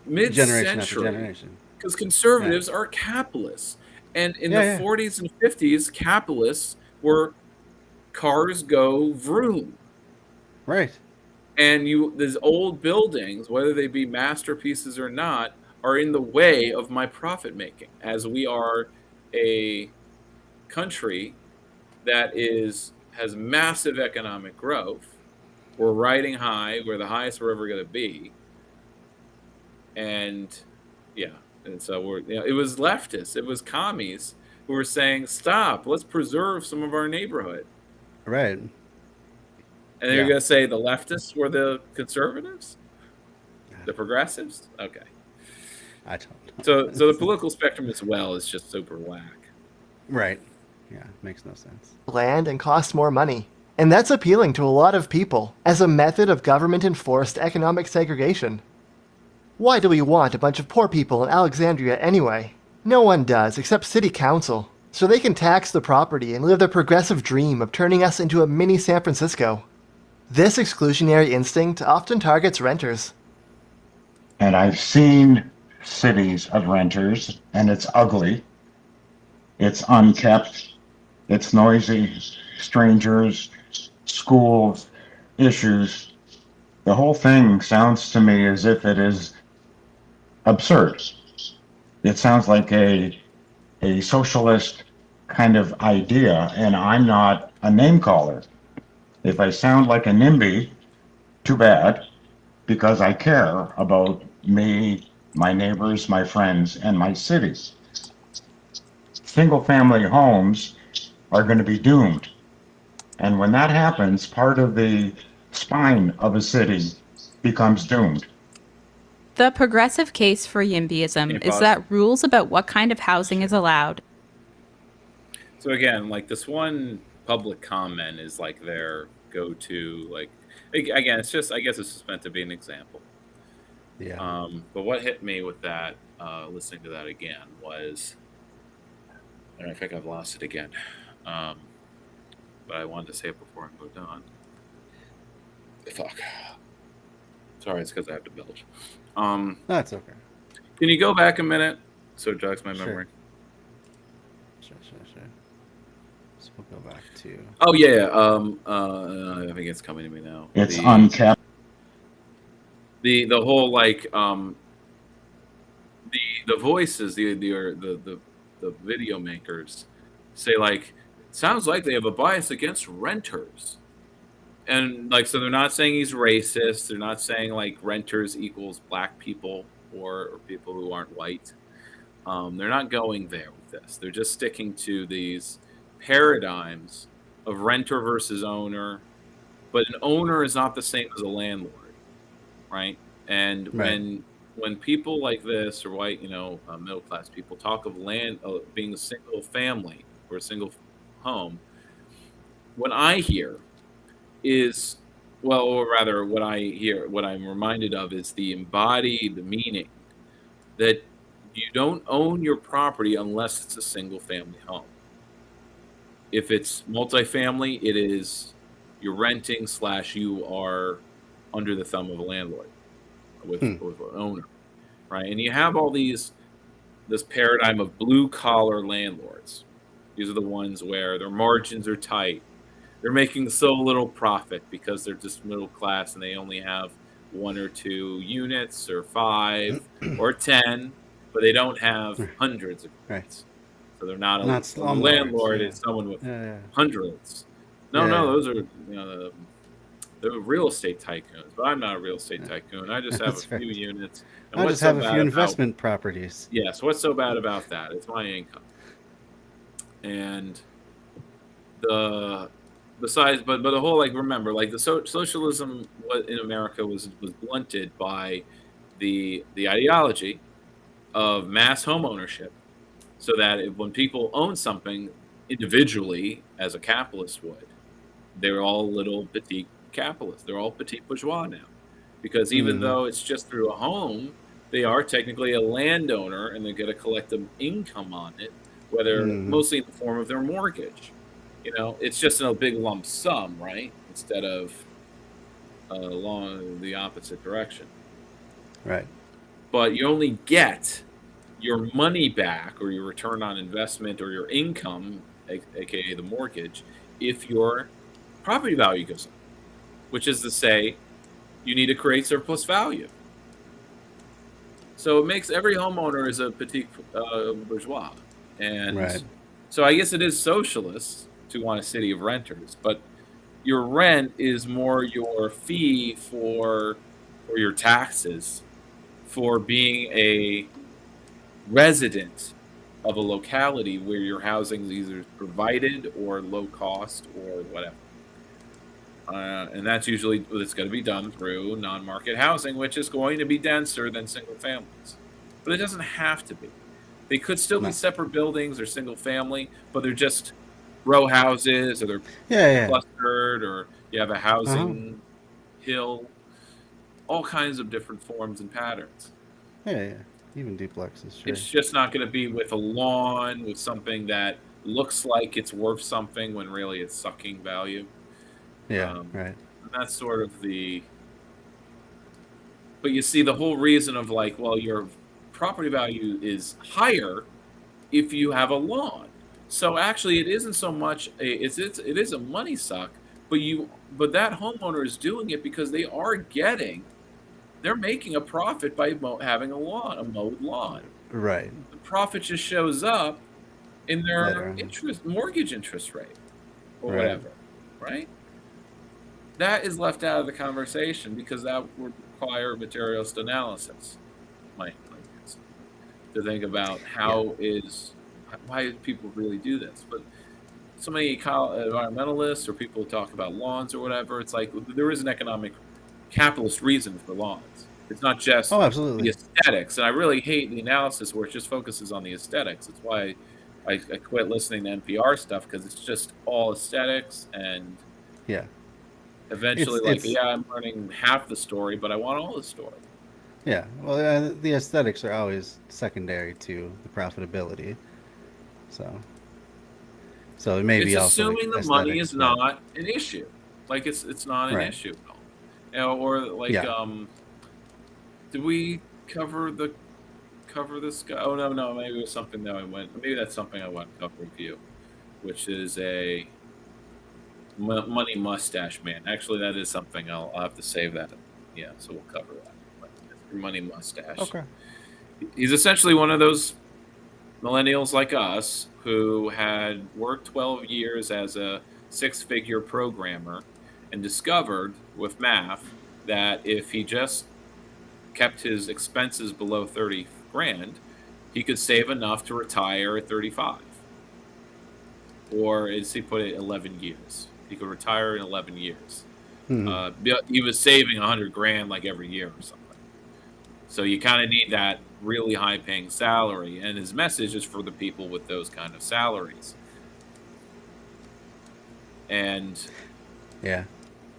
generation after Mid-century. generation. Because conservatives are capitalists. And in Yeah. the 40s and 50s, capitalists were cars go vroom. Right. And these old buildings, whether they be masterpieces or not, are in the way of my profit making. As we are a country that has massive economic growth. We're riding high. We're the highest we're ever going to be. And so it was leftists, it was commies who were saying, "Stop! Let's preserve some of our neighborhood." Right. And you're Yeah. going to say the leftists were the conservatives, the progressives? Okay. I don't know. So the political spectrum as well is just super whack. Right. Yeah. Makes no sense. Land and cost more money. And that's appealing to a lot of people as a method of government-enforced economic segregation. Why do we want a bunch of poor people in Alexandria anyway? No one does, except city council. So they can tax the property and live their progressive dream of turning us into a mini San Francisco. This exclusionary instinct often targets renters. And I've seen cities of renters, and it's ugly. It's unkept. It's noisy. Strangers, schools, issues. The whole thing sounds to me as if it is absurd. It sounds like a socialist kind of idea, and I'm not a name caller. If I sound like a NIMBY, too bad, because I care about me, my neighbors, my friends, and my cities. Single-family homes are going to be doomed. And when that happens, part of the spine of a city becomes doomed. The progressive case for YIMBYism is pause? that rules about what kind of housing is allowed So again, like this one public comment is like their go-to. Like again, it's just I guess it's just meant to be an example. Yeah. But what hit me with that, listening to that again, was, and I think I've lost it again. But I wanted to say it before I moved on. Fuck. Sorry, it's because I have to belch. That's okay. Can you go back a minute so it jogs my Sure. memory? Sure. So we'll go back to. Oh yeah. I think it's coming to me now. It's uncapped. The whole like the voices, the video makers say like, sounds like they have a bias against renters. And like, so they're not saying he's racist. They're not saying like renters equals black people or people who aren't white. They're not going there with this. They're just sticking to these paradigms of renter versus owner. But an owner is not the same as a landlord, right? And Right. when people like this or white, middle class people talk of land being a single family or a single home, what I hear is, well, or rather, what I'm reminded of is the embodied meaning that you don't own your property unless it's a single family home. If it's multifamily, it is you're renting / you are under the thumb of a landlord with an owner, right? And you have all this paradigm of blue collar landlords. These are the ones where their margins are tight. They're making so little profit because they're just middle class and they only have 1 or 2 units or 5 or 10, but they don't have hundreds of units. So they're not a landlord. Yeah. Is someone with Yeah. hundreds. No, Yeah. those are the real estate tycoons. But I'm not a real estate tycoon. I just have That's a few right. units. And I what's just have so a bad few about- investment properties. Yes. What's so bad about that? It's my income. And besides, but the whole, like, remember, like the socialism in America was blunted by the ideology of mass home ownership, so that when people own something individually, as a capitalist would, they're all little petite capitalists. They're all petite bourgeois now, because even though it's just through a home, they are technically a landowner, and they're going to collect an income on it, whether mostly in the form of their mortgage. It's just in a big lump sum, right? Instead of along the opposite direction. Right. But you only get your money back, or your return on investment, or your income, aka the mortgage, if your property value goes up, which is to say, you need to create surplus value. So it makes every homeowner is a petite bourgeois, and Right. so I guess it is socialist to want a city of renters, but your rent is more your fee for your taxes for being a resident of a locality where your housing is either provided or low cost or whatever. And that's usually it's going to be done through non-market housing, which is going to be denser than single families. But it doesn't have to be. They could still be separate buildings or single family, but they're just row houses, or they're clustered, or you have a housing hill, all kinds of different forms and patterns. Yeah. Even duplexes, sure. It's just not going to be with a lawn, with something that looks like it's worth something when really it's sucking value. Yeah, right. And that's sort of but you see the whole reason of like, well, your property value is higher if you have a lawn. So actually, it isn't so much it is a money suck, but that homeowner is doing it because they're making a profit by having a mowed lawn. Right. The profit just shows up in their Later. mortgage interest rate or Right. whatever, right? That is left out of the conversation because that would require materialist analysis, my guess, to think about why do people really do this. But so many environmentalists or people who talk about lawns or whatever, it's like there is an economic capitalist reason for lawns. It's not just Oh, absolutely. the aesthetics. And I really hate the analysis where it just focuses on the aesthetics. It's why I quit listening to NPR stuff because it's just all aesthetics, and Yeah. eventually, It's yeah, I'm learning half the story, but I want all the story. yeah. Well, the aesthetics are always secondary to the profitability. So it may It's be also like assuming the money aesthetics, is but not an issue. Like it's not an right. issue at all. Or like Yeah. did we cover this guy? Oh no, maybe it was something that I went. Maybe that's something I want to cover with you, which is a money mustache man. Actually, that is something I'll have to save that. Yeah, so we'll cover that. Money mustache. Okay. He's essentially one of those millennials like us who had worked 12 years as a six-figure programmer and discovered with math that if he just kept his expenses below 30 grand, he could save enough to retire at 35. Or as he put it, 11 years. He could retire in 11 years. He was saving 100 grand like every year or something. So you kind of need that really high paying salary. And his message is for the people with those kind of salaries. And Yeah.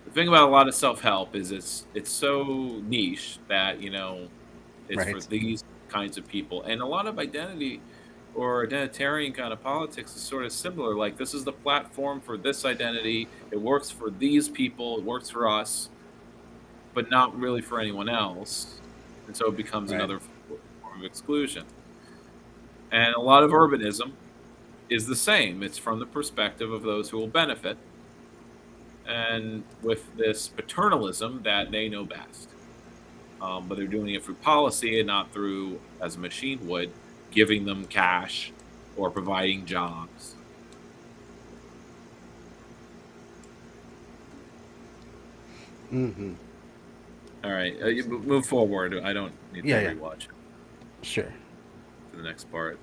the thing about a lot of self-help is it's so niche that, it's Right. for these kinds of people. And a lot of identity or identitarian kind of politics is sort of similar. Like, this is the platform for this identity. It works for these people. It works for us, but not really for anyone else. And so it becomes Right. another form of exclusion. And a lot of urbanism is the same. It's from the perspective of those who will benefit, and with this paternalism that they know best. But they're doing it through policy and not through, as a machine would, giving them cash or providing jobs. Mm-hmm. All right, you move forward. I don't need to rewatch it Sure. for the next part.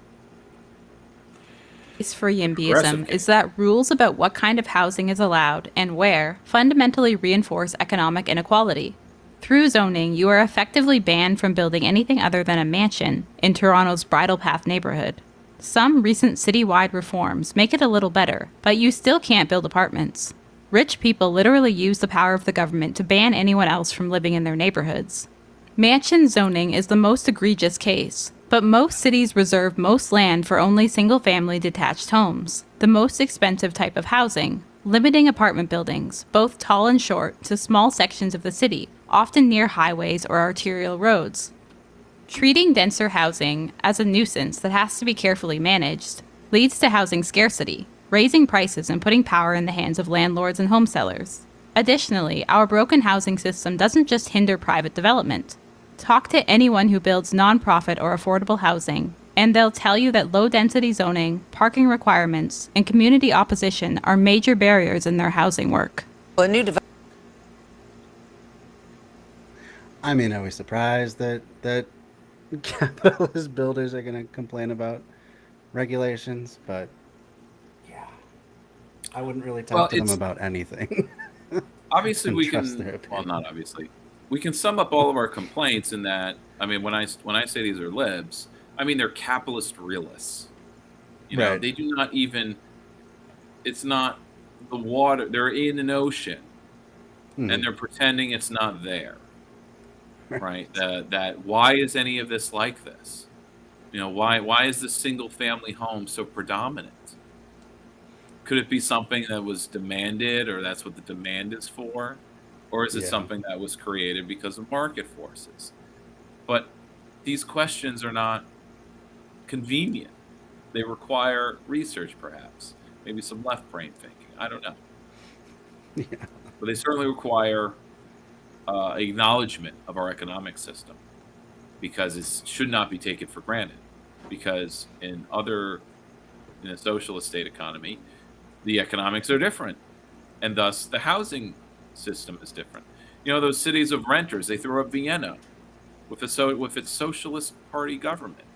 For YIMBYism Progressive. is that rules about what kind of housing is allowed and where fundamentally reinforce economic inequality. Through zoning, you are effectively banned from building anything other than a mansion in Toronto's Bridle Path neighborhood. Some recent citywide reforms make it a little better, but you still can't build apartments. Rich people literally use the power of the government to ban anyone else from living in their neighborhoods. Mansion zoning is the most egregious case, but most cities reserve most land for only single-family detached homes, the most expensive type of housing, limiting apartment buildings, both tall and short, to small sections of the city, often near highways or arterial roads. Treating denser housing as a nuisance that has to be carefully managed leads to housing scarcity, raising prices and putting power in the hands of landlords and home sellers. Additionally, our broken housing system doesn't just hinder private development. Talk to anyone who builds nonprofit or affordable housing, and they'll tell you that low-density zoning, parking requirements, and community opposition are major barriers in their housing work. A new development. I mean, are we surprised that capitalist builders are going to complain about regulations? But yeah, I wouldn't really talk to them about anything. Obviously, and we trust can. their Well, opinion. not obviously. We can sum up all of our complaints in that. I mean, when I say these are libs, I mean they're capitalist realists. Right. They do not even. It's not the water. They're in an ocean, and they're pretending it's not there. Right? That why is any of this like this? Why is the single family home so predominant? Could it be something that was demanded, or that's what the demand is for? Or is it something that was created because of market forces? But these questions are not convenient. They require research, perhaps. Maybe some left brain thinking. I don't know. Yeah. But they certainly require acknowledgement of our economic system, because it should not be taken for granted. Because in a socialist state economy, the economics are different, and thus the housing system is different. Those cities of renters, they throw up Vienna with its socialist party government.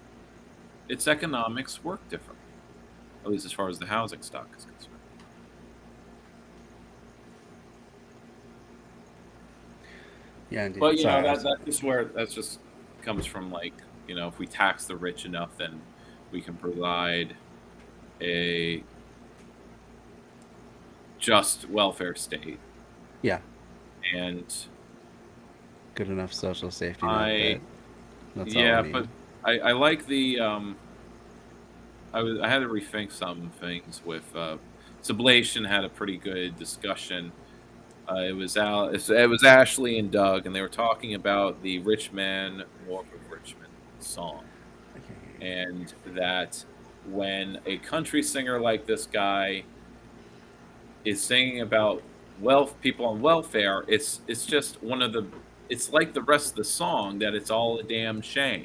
Its economics work differently, at least as far as the housing stock is concerned. Yeah, indeed. But Sorry, that just comes from, like, if we tax the rich enough, then we can provide a just welfare state. Yeah. And Good enough social safety net. I, That's yeah, all we need. but I like the I had to rethink some things with Sublation had a pretty good discussion. It was Ashley and Doug, and they were talking about the Rich Man North of Richmond song, and that when a country singer like this guy is singing about people on welfare, it's just it's like the rest of the song that it's all a damn shame,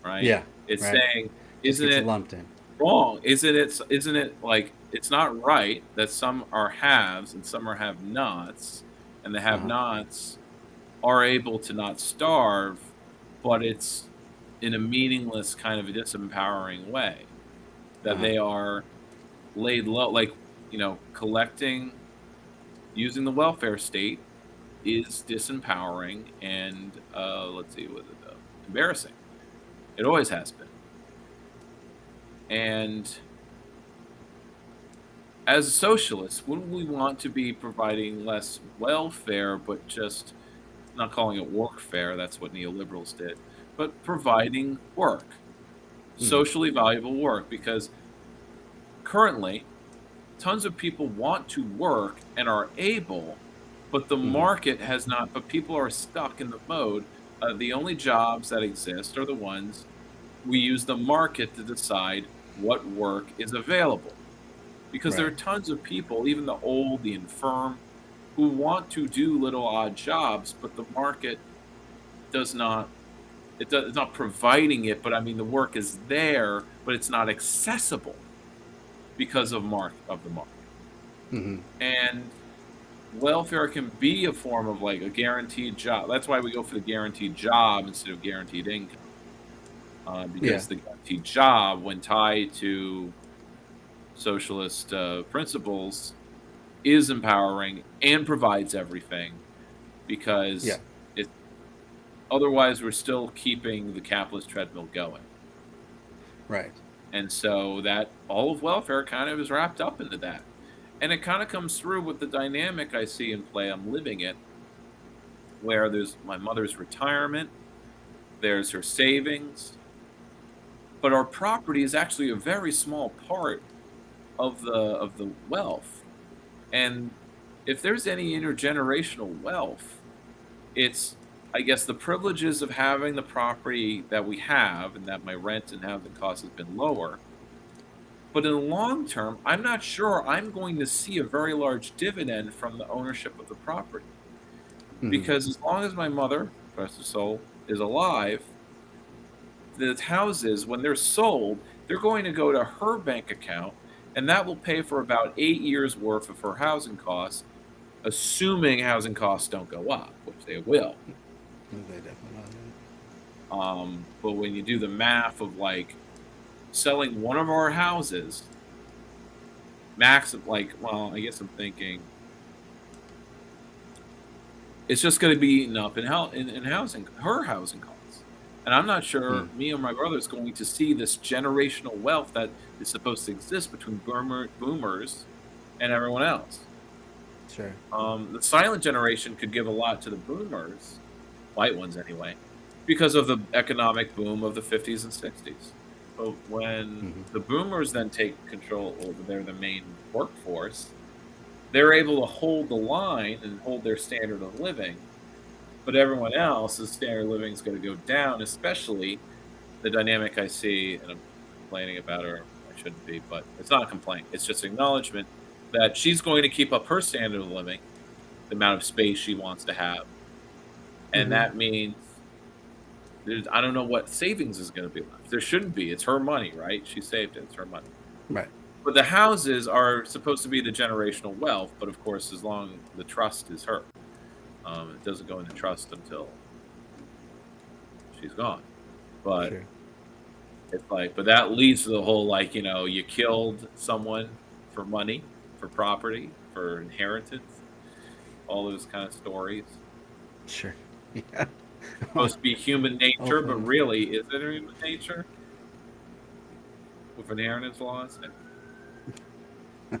right? Yeah, it's right. saying, isn't It's it lumped in. wrong? Isn't it like it's not right that some are haves and some are have-nots, and the have-nots are able to not starve, but it's in a meaningless kind of a disempowering way that they are laid low, like, collecting using the welfare state is disempowering and embarrassing. It always has been. And as a socialist, wouldn't we want to be providing less welfare, but just not calling it workfare? That's what neoliberals did. But providing work, socially valuable work, because currently tons of people want to work and are able, but the market has not. But people are stuck in the mode of the only jobs that exist are the ones we use the market to decide what work is available. Because there are tons of people, even the old, the infirm, who want to do little odd jobs, but the market does not. It's not providing it, but I mean the work is there, but it's not accessible because of the market. And welfare can be a form of like a guaranteed job. That's why we go for the guaranteed job instead of guaranteed income. Because the guaranteed job, when tied to socialist principles, is empowering and provides everything. Because otherwise, we're still keeping the capitalist treadmill going. Right. And so that all of welfare kind of is wrapped up into that. And it kind of comes through with the dynamic I see in play. I'm living it, where there's my mother's retirement, there's her savings, but our property is actually a very small part of the wealth. And if there's any intergenerational wealth, it's, I guess, the privileges of having the property that we have, and that my rent and housing cost has been lower. But in the long term, I'm not sure I'm going to see a very large dividend from the ownership of the property. Because as long as my mother, rest her soul, is alive, the houses, when they're sold, they're going to go to her bank account, and that will pay for about 8 years' worth of her housing costs, assuming housing costs don't go up, which they will. They definitely will. But when you do the math of like selling one of our houses, I guess I'm thinking it's just going to be eaten up in housing, her housing costs. And I'm not sure me and my brother is going to see this generational wealth that is supposed to exist between boomers and everyone else. Sure. The silent generation could give a lot to the boomers, white ones anyway, because of the economic boom of the 50s and 60s. But when the boomers then take control over, they're the main workforce, they're able to hold the line and hold their standard of living. But everyone else's standard of living is going to go down, especially the dynamic I see, and I'm complaining about her, I shouldn't be, but it's not a complaint. It's just acknowledgement that she's going to keep up her standard of living, the amount of space she wants to have. And that means I don't know what savings is going to be left. There shouldn't be. It's her money, right? She saved it. It's her money. Right. But the houses are supposed to be the generational wealth, but of course, as long as the trust is her. It doesn't go into trust until she's gone. But it's like, but that leads to the whole, like, you killed someone for money, for property, for inheritance, all those kind of stories. Sure. Yeah. Supposed to be human nature, but really, is it human nature? with inheritance laws. But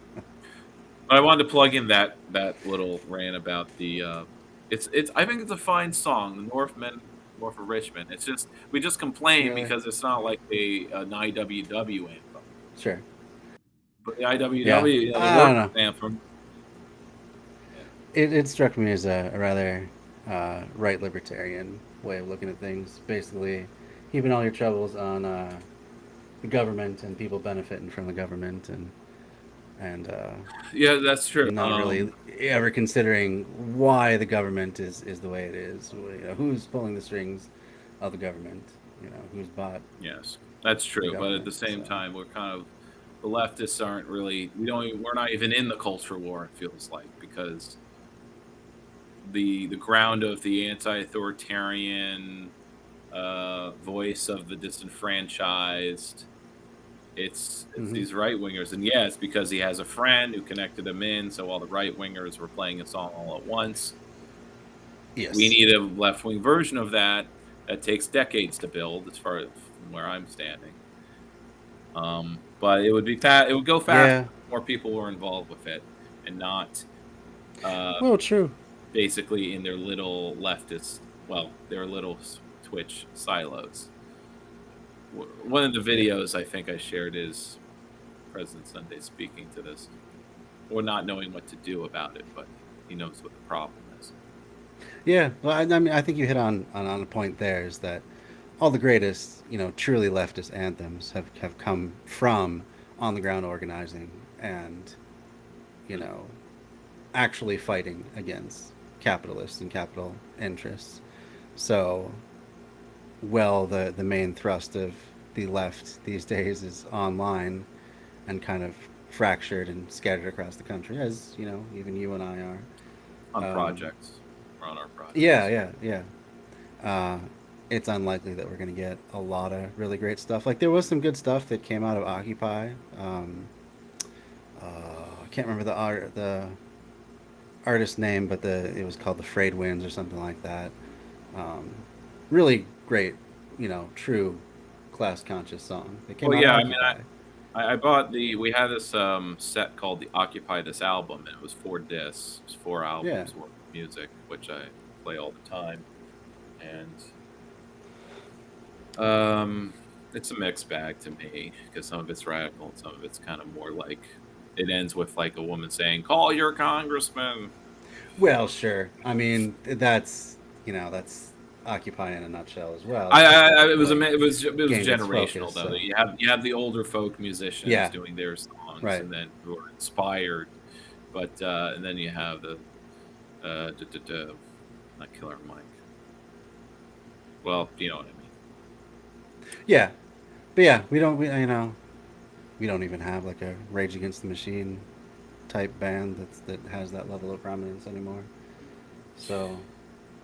I wanted to plug in that little rant about the. It's I think it's a fine song, the Northmen. North of Richmond. It's just we just complain Really? because it's not like an IWW anthem. Sure. But the IWW, Yeah. you know, the I don't workers' anthem. It struck me as a rather right libertarian way of looking at things. Basically, heaping all your troubles on the government and people benefiting from the government, and Yeah, that's true. not really ever considering why the government is the way it is. You know, who's pulling the strings of the government? You know, who's bought? Yes, that's true. But at government, the same so. time, we're kind of the leftists aren't really. We're not even in the culture war. It feels like because the ground of the anti-authoritarian voice of the disenfranchised. It's these right wingers, and yeah, it's because he has a friend who connected him in. So all the right wingers were playing a song all at once. Yes. We need a left wing version of that. That takes decades to build, as far as from where I'm standing. But it would be it would go fast. Yeah. If more people were involved with it, and not Well, true. basically in their little leftist, their little Twitch silos. One of the videos I think I shared is President Sunday speaking to this, or not knowing what to do about it, but he knows what the problem is. Yeah, well, I mean, I think you hit on a point there, is that all the greatest, you know, truly leftist anthems have come from on the ground organizing and, you know, actually fighting against capitalists and capital interests. So, well, the main thrust of the left these days is online and kind of fractured and scattered across the country, as, you know, even you and I are. On projects. We're on our projects. Yeah. It's unlikely that we're going to get a lot of really great stuff. Like, there was some good stuff that came out of Occupy. I can't remember the artist name, but it was called The Frayed Winds or something like that. Really great, you know, true class conscious song. It came Well, out yeah, of I mean, Occupy. I bought we had this set called the Occupy This Album, and it was 4 discs, it was 4 albums worth of music, which I play all the time. And it's a mixed bag to me, because some of it's radical and some of it's kind of more like, it ends with like a woman saying, "Call your congressman." Well, sure. I mean, that's Occupy in a nutshell as well. It was gained its generational focus, though. so. You have the older folk musicians doing their songs, Right. and then who are inspired, but and then you have the not Killer Mike. Well, you know what I mean. Yeah, but yeah, we don't even have like a Rage Against the Machine type band that has that level of prominence anymore. So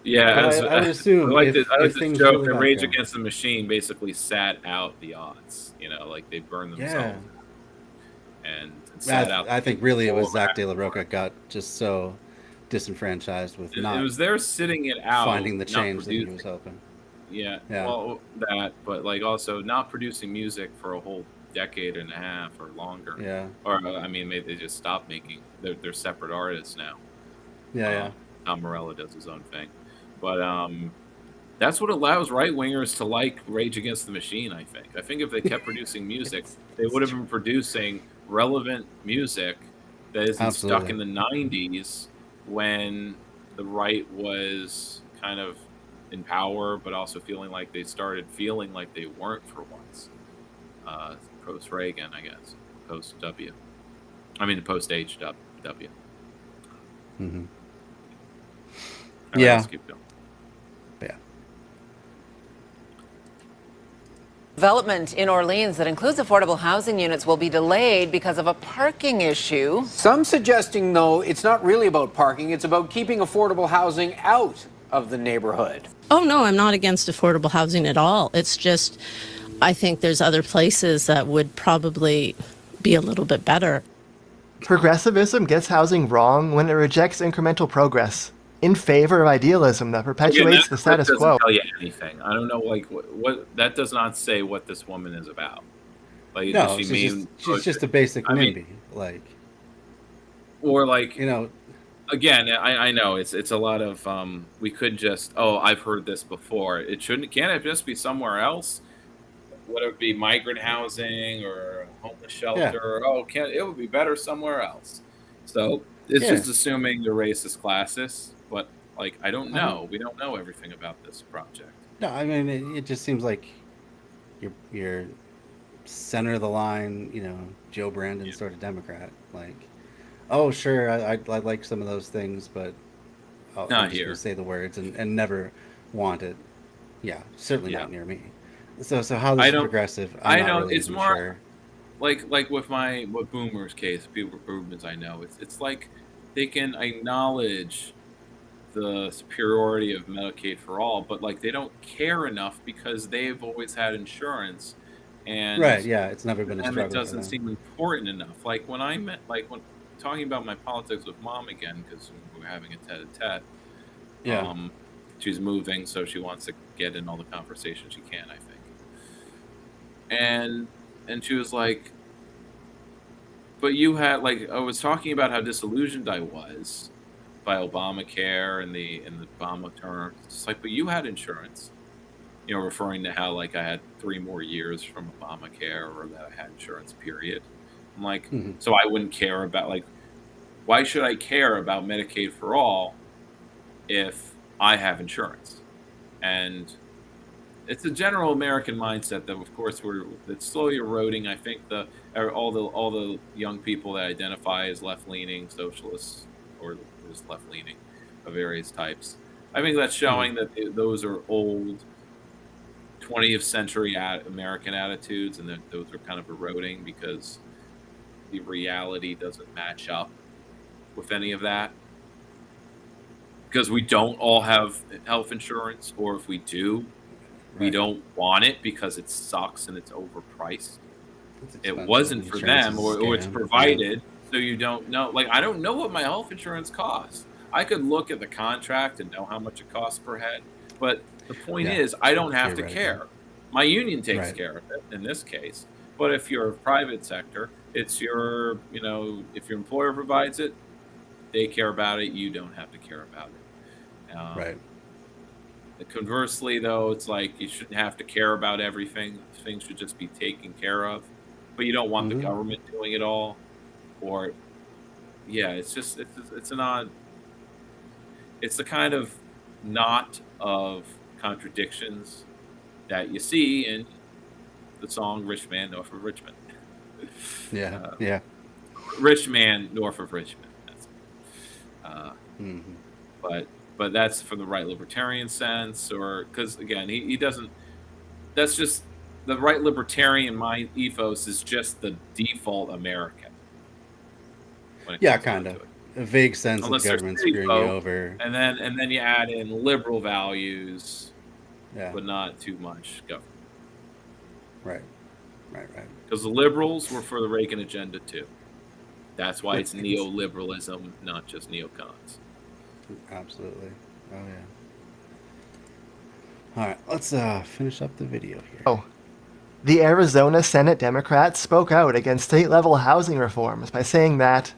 Yeah, I would assume I like if this things joke really that got Rage going. Against the Machine basically sat out the odds. You know, like they burned themselves and sat out. I think really it was all Zach that. De La Rocha got just so disenfranchised with It not was there sitting it out, finding the not change that he producing. was hoping. Yeah, Yeah. well, that, but like also not producing music for a whole decade and a half or longer. Yeah, Or I mean, maybe they just stopped making. They're separate artists now. yeah. Tom Morello does his own thing, but that's what allows right wingers to like Rage Against the Machine. I think if they kept producing music, they would have been producing relevant music that isn't stuck in the '90s when the right was kind of in power, but also feeling like they started feeling like they weren't for once. Post Reagan, I guess. Post W. I mean, post HW. Mm-hmm. All right, Yeah. let's keep going. Yeah. Development in Orleans that includes affordable housing units will be delayed because of a parking issue. Some suggesting, though, it's not really about parking, it's about keeping affordable housing out of the neighborhood. Oh, no, I'm not against affordable housing at all. It's just, I think there's other places that would probably be a little bit better. Progressivism gets housing wrong when it rejects incremental progress in favor of idealism that perpetuates the status doesn't quo. tell you anything. I don't know, like what that does not say what this woman is about. Like, No, does she mean she's just a basic I mean, NIMBY, like, or like, you know, again, I know it's a lot of we could just, oh, I've heard this before. It shouldn't, can't it just be somewhere else? Would it be migrant housing or a homeless yeah, shelter? Oh, can it would be better somewhere else. So it's yeah. just assuming they're racist classists, but like I don't I don't. know. We don't know everything about this project. No, I mean it just seems like you're center of the line, Joe Brandon sort of Democrat. Like, oh sure, I like some of those things, but I'm Not just here. gonna say the words and never want it. Yeah, certainly Yeah. not near me. So how this I is don't. progressive, I'm I not know really it's even more sure. like with what Boomer's case, people improvements. I know it's like they can acknowledge the superiority of Medicaid for all, but like they don't care enough because they've always had insurance, and Right? Yeah, it's never to been a them it struggle for doesn't them. seem important enough. Like when I met, like when talking about my politics with mom again, because we were having a tete-a-tete. Yeah. She's moving, so she wants to get in all the conversation she can, I think. And she was like, but you had, like, I was talking about how disillusioned I was by Obamacare and the Obama terms. It's like, but you had insurance, referring to how like I had 3 more years from Obamacare, or that I had insurance, period. I'm like, Mhm. so I wouldn't care about, like, why should I care about Medicaid for all if I have insurance? And it's a general American mindset that, of course, it's slowly eroding. I think all the young people that identify as left leaning socialists, or just left leaning of various types, I think that's showing that those are old 20th century American attitudes, and that those are kind of eroding because the reality doesn't match up with any of that. Because we don't all have health insurance, or if we do, we Right. don't want it because it sucks and it's overpriced. It's It expensive. wasn't for Insurance them, is a or it's scam. provided, so you don't know. Like, I don't know what my health insurance costs. I could look at the contract and know how much it costs per head, but the point Yeah. is, I don't have to Theoretically. care. My union takes Right. care of it in this case. But if you're a private sector, it's your, if your employer provides it, they care about it. You don't have to care about it. Right. Conversely, though, it's like you shouldn't have to care about everything. Things should just be taken care of. But you don't want the Mhm. government doing it all. Or, yeah, it's an odd. It's the kind of knot of contradictions that you see in the song "Rich Man North of Richmond." Yeah. Yeah. Rich man north of Richmond. That's Mhm. but that's from the right libertarian sense, or because again he doesn't. That's just the right libertarian mind ethos is just the default American. When it Yeah, comes down kind to of. it. A vague sense Unless of they're government city screwing you folk, over. and then you add in liberal values, Yeah. but not too much government. Right. Right. Because the liberals were for the Reagan agenda too. That's why it's neoliberalism, not just neocons. Absolutely. Oh yeah. All right. Let's finish up the video here. Oh. The Arizona Senate Democrats spoke out against state-level housing reforms by saying that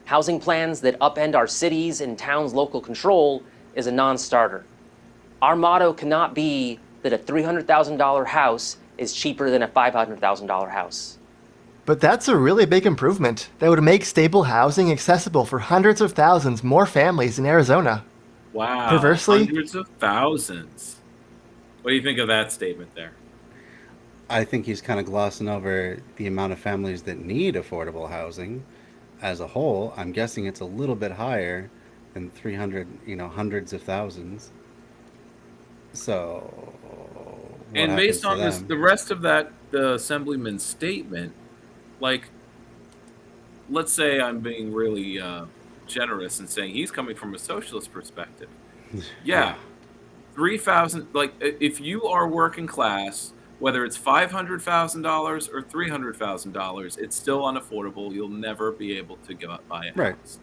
Housing plans that upend our cities and towns' local control is a non-starter. Our motto cannot be that a $300,000 house is cheaper than a $500,000 house. But that's a really big improvement that would make stable housing accessible for hundreds of thousands more families in Arizona. Wow. Perversely- Hundreds of thousands. What do you think of that statement there? I think he's kind of glossing over the amount of families that need affordable housing as a whole. I'm guessing it's a little bit higher than 300, hundreds of thousands. So, what And based happens to on this, them? the rest of that, the assemblyman's statement, like, let's say I'm being really generous and saying he's coming from a socialist perspective. Yeah, 3,000. Like, if you are working class, whether it's $500,000 or $300,000, it's still unaffordable. You'll never be able to go out buy a Right. house.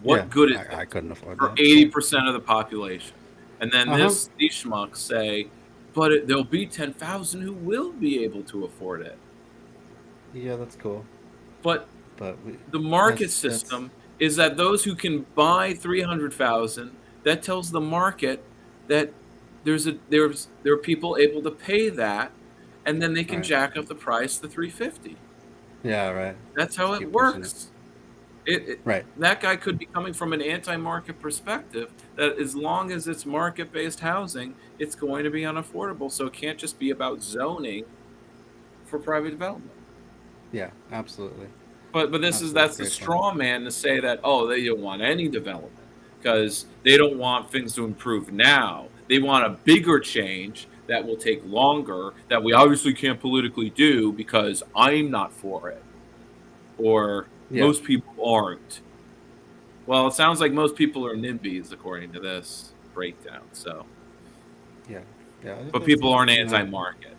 What Yeah, good is I it couldn't afford for that. 80% of the population? And then Uh-huh. these schmucks say, but there'll be 10,000 who will be able to afford it. Yeah, that's cool. But But the market that's system is that those who can buy 300,000, that tells the market that there are people able to pay that, and then they can right. jack up the price to 350. Yeah, right. That's how Just it keep pushing it. works. Right. That guy could be coming from an anti-market perspective, that as long as it's market-based housing, it's going to be unaffordable. So it can't just be about zoning for private development. Yeah, absolutely. But that's Absolutely. the Great point. straw man to say that, oh, they don't want any development because they don't want things to improve now. They want a bigger change that will take longer, that we obviously can't politically do because I'm not for it, or Yeah. most people aren't. Well, it sounds like most people are NIMBYs according to this breakdown. So, Yeah. Yeah. but people aren't you know, anti-market.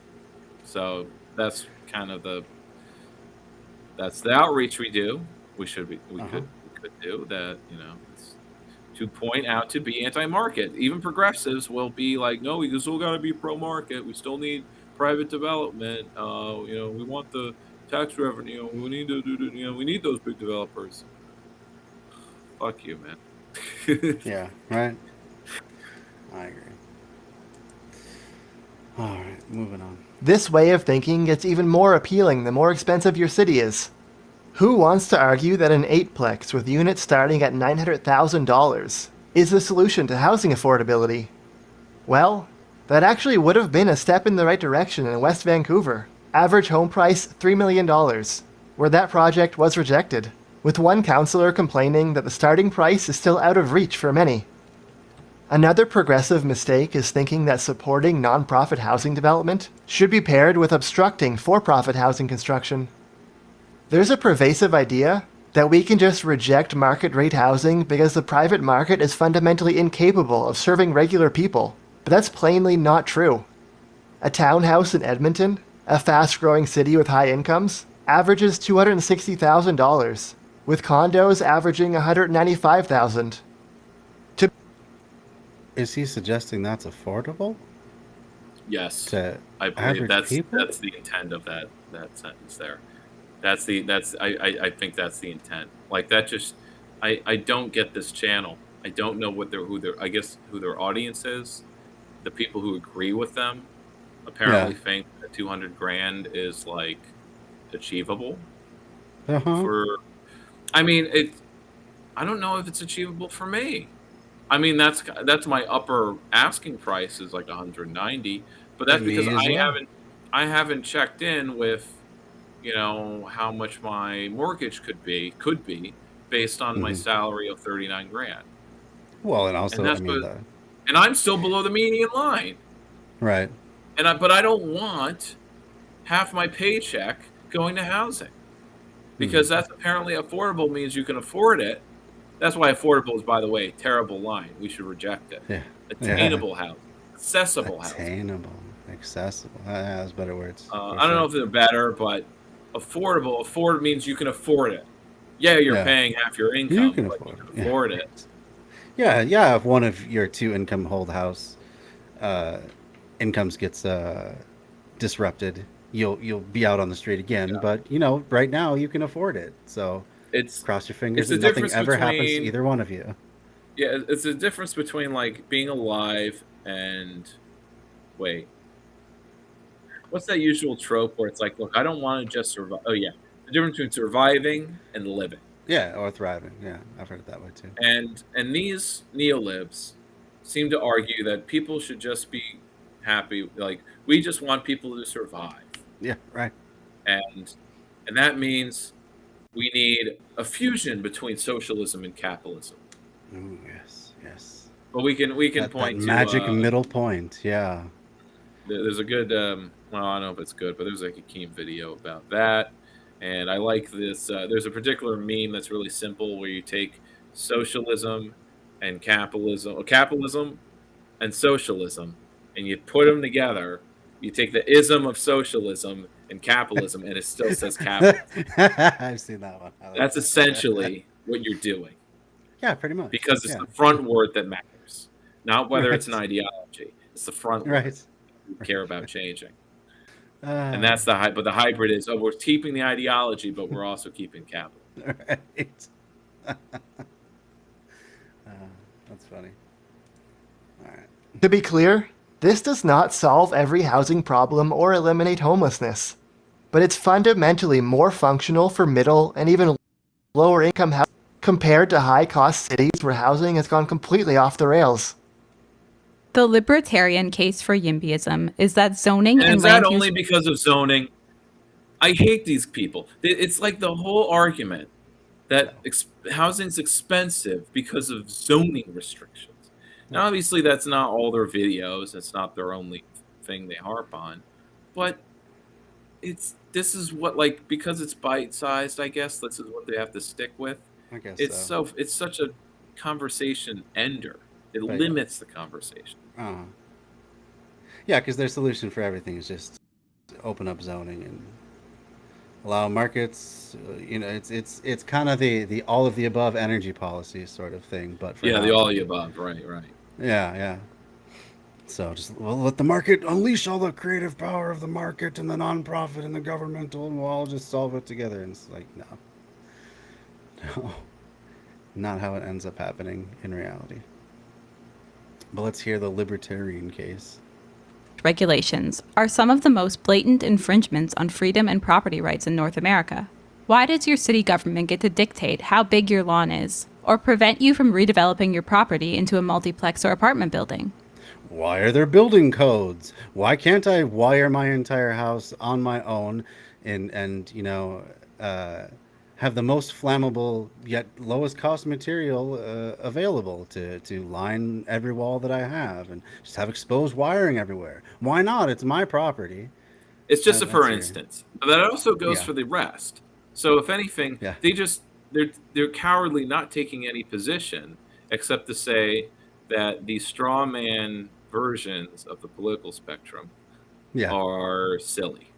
So that's kind of that's the outreach we do. We could do that. It's to point out to be anti-market. Even progressives will be like, no, we still got to be pro-market. We still need private development. We want the tax revenue. We need to do. We need those big developers. Fuck you, man. Yeah, right. I agree. All right, moving on. This way of thinking gets even more appealing the more expensive your city is. Who wants to argue that an 8-plex with units starting at $900,000 is the solution to housing affordability? Well, that actually would have been a step in the right direction in West Vancouver. Average home price $3 million, where that project was rejected, with one councillor complaining that the starting price is still out of reach for many. Another progressive mistake is thinking that supporting nonprofit housing development should be paired with obstructing for-profit housing construction. There's a pervasive idea that we can just reject market rate housing because the private market is fundamentally incapable of serving regular people, but that's plainly not true. A townhouse in Edmonton, a fast-growing city with high incomes, averages $260,000, with condos averaging $195,000. Is he suggesting that's affordable? Yes, To I believe average people? that's the intent of that sentence there. I think that's the intent. Like that just I don't get this channel. I don't know who their audience is. The people who agree with them apparently think that 200 grand is like achievable Uh-huh. I don't know if it's achievable for me. I mean, that's my upper asking price is like 190, but that's Me because as well. I haven't checked in with how much my mortgage could be based on my salary of 39 grand. Well, and also, And I that's mean, and I'm still below the median line. right. But I don't want half my paycheck going to housing because that's apparently affordable means you can afford it. That's why affordable is, by the way, a terrible line. We should reject it. Yeah. Attainable housing, accessible housing. Attainable, accessible. That has better words. I don't know if they're better, but affordable. Afford means you can afford it. Yeah, you're paying half your income, You can but afford you it. can afford it. Yeah. If one of your two income hold house incomes gets disrupted, you'll be out on the street again. Yeah. But right now you can afford it. So cross your fingers it's that the nothing difference ever happens to between- either one of you. Yeah, it's the difference between like being alive and what's that usual trope where it's like, look, I don't want to just survive. Oh yeah, the difference between surviving and living. Yeah, or thriving. Yeah, I've heard it that way too. And these neolibs seem to argue that people should just be happy. Like we just want people to survive. Yeah, right. And that means we need a fusion between socialism and capitalism. Ooh, yes. But we can That point to magic middle point. Yeah. There's a good well, I don't know if it's good, but there's like a Keem video about that. And I like this. There's a particular meme that's really simple where you take socialism and capitalism and socialism, and you put them together. You take the ism of socialism and capitalism, and it still says capitalism. I've seen that one. That's essentially what you're doing. Yeah, pretty much. Because it's the front word that matters, not whether it's an ideology. It's the front word Right. you care about changing. And that's but the hybrid is, we're keeping the ideology, but we're also keeping capital. Right. That's funny. All right. To be clear, this does not solve every housing problem or eliminate homelessness, but it's fundamentally more functional for middle and even lower income housing compared to high-cost cities where housing has gone completely off the rails. The libertarian case for YIMBYism is that zoning And and is that land only use... because of zoning? I hate these people. It's like the whole argument that housing's expensive because of zoning restrictions. Now, obviously, that's not all their videos. It's not their only thing they harp on. But this is what, like, because it's bite-sized, I guess, this is what they have to stick with. I guess It's such a conversation ender. It But, limits the conversation. Yeah, because their solution for everything is just open up zoning and allow markets. It's kind of the all of the above energy policy sort of thing, but for The housing. all of the above, right. Yeah. So just let the market unleash all the creative power of the market and the nonprofit and the governmental, and we'll all just solve it together. And it's like, no, not how it ends up happening in reality. But let's hear the libertarian case. regulations are some of the most blatant infringements on freedom and property rights in North America. Why does your city government get to dictate how big your lawn is, or prevent you from redeveloping your property into a multiplex or apartment building? Why are there building codes? Why can't I wire my entire house on my own and have the most flammable yet lowest cost material available to line every wall that I have and just have exposed wiring everywhere? Why not? It's my property. It's just a for instance. But that also goes for the rest. So if anything, they're cowardly, not taking any position except to say that these straw man versions of the political spectrum are silly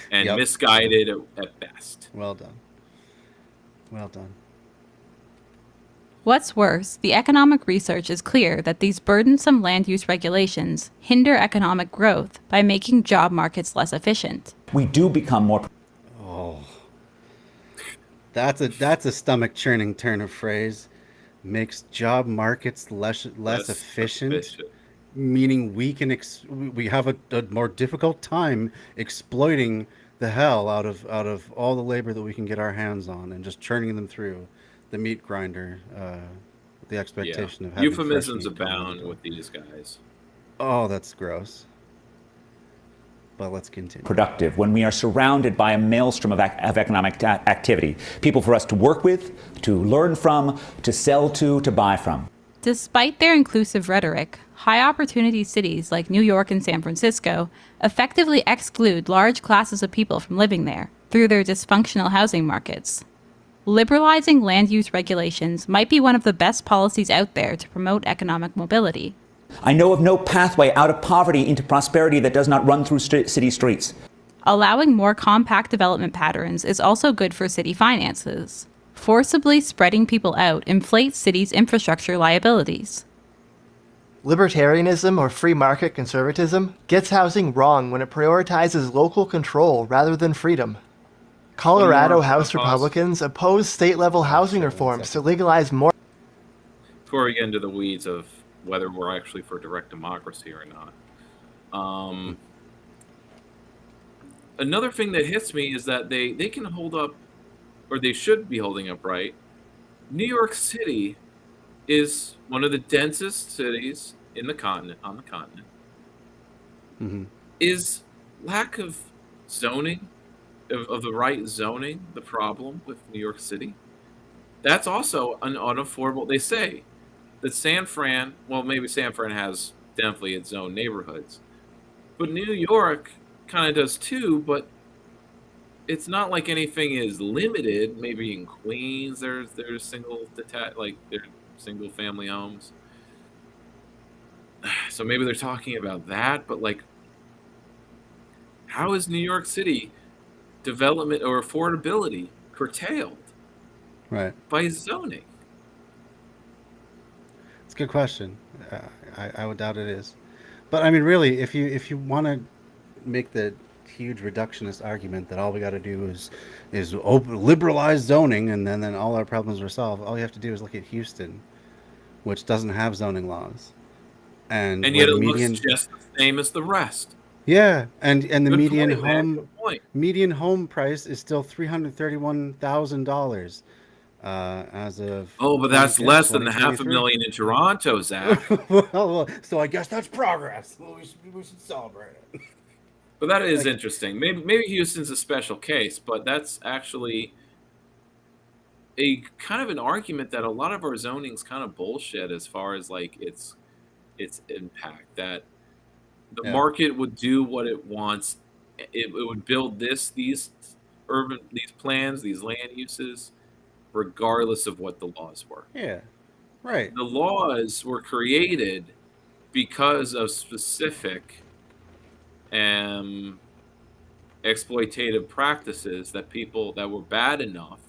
and misguided at best. Well done. What's worse, the economic research is clear that these burdensome land use regulations hinder economic growth by making job markets less efficient. We do become more... Oh, that's a stomach churning turn of phrase. Makes job markets less efficient, meaning we have a more difficult time exploiting the hell out of all the labor that we can get our hands on and just churning them through the meat grinder. The expectation of having euphemisms fresh meat abound with these guys. Oh, that's gross. But let's continue. Productive when we are surrounded by a maelstrom of economic activity. People for us to work with, to learn from, to sell to buy from. Despite their inclusive rhetoric, high-opportunity cities like New York and San Francisco effectively exclude large classes of people from living there through their dysfunctional housing markets. Liberalizing land use regulations might be one of the best policies out there to promote economic mobility. I know of no pathway out of poverty into prosperity that does not run through city streets. Allowing more compact development patterns is also good for city finances. Forcibly spreading people out inflates cities' infrastructure liabilities. Libertarianism or free market conservatism gets housing wrong when it prioritizes local control rather than freedom. Colorado House Republicans oppose state-level housing reforms to legalize more. Before we get into the weeds of whether we're actually for direct democracy or not. Another thing that hits me is that they can hold up, or they should be holding up right. New York City is one of the densest cities on the continent. Mm-hmm. Is lack of zoning, of the right zoning, the problem with New York City? That's also an unaffordable. They say that San Fran, well, maybe San Fran has definitely its own neighborhoods, but New York kind of does too, but it's not like anything is limited. Maybe in Queens, there's single family homes. So maybe they're talking about that, but like, how is New York City development or affordability curtailed by zoning? It's a good question. I would doubt it is. But I mean, really, if you want to make the huge reductionist argument that all we got to do is liberalize zoning, and then all our problems are solved. All you have to do is look at Houston, which doesn't have zoning laws, and And where yet the it looks median, just the same as the rest. yeah, and the Good median point, man. home Good point. median home price is still $331,000 as of Oh, but that's less than the 2023. $500,000 in Toronto, Zach. well, so I guess that's progress. Well, we should celebrate it. But that is interesting. Maybe Houston's a special case, but that's actually a kind of an argument that a lot of our zoning's kind of bullshit as far as like its impact. That the market would do what it wants. It would build these plans, these land uses, regardless of what the laws were. Yeah, right. The laws were created because of specific exploitative practices that were bad enough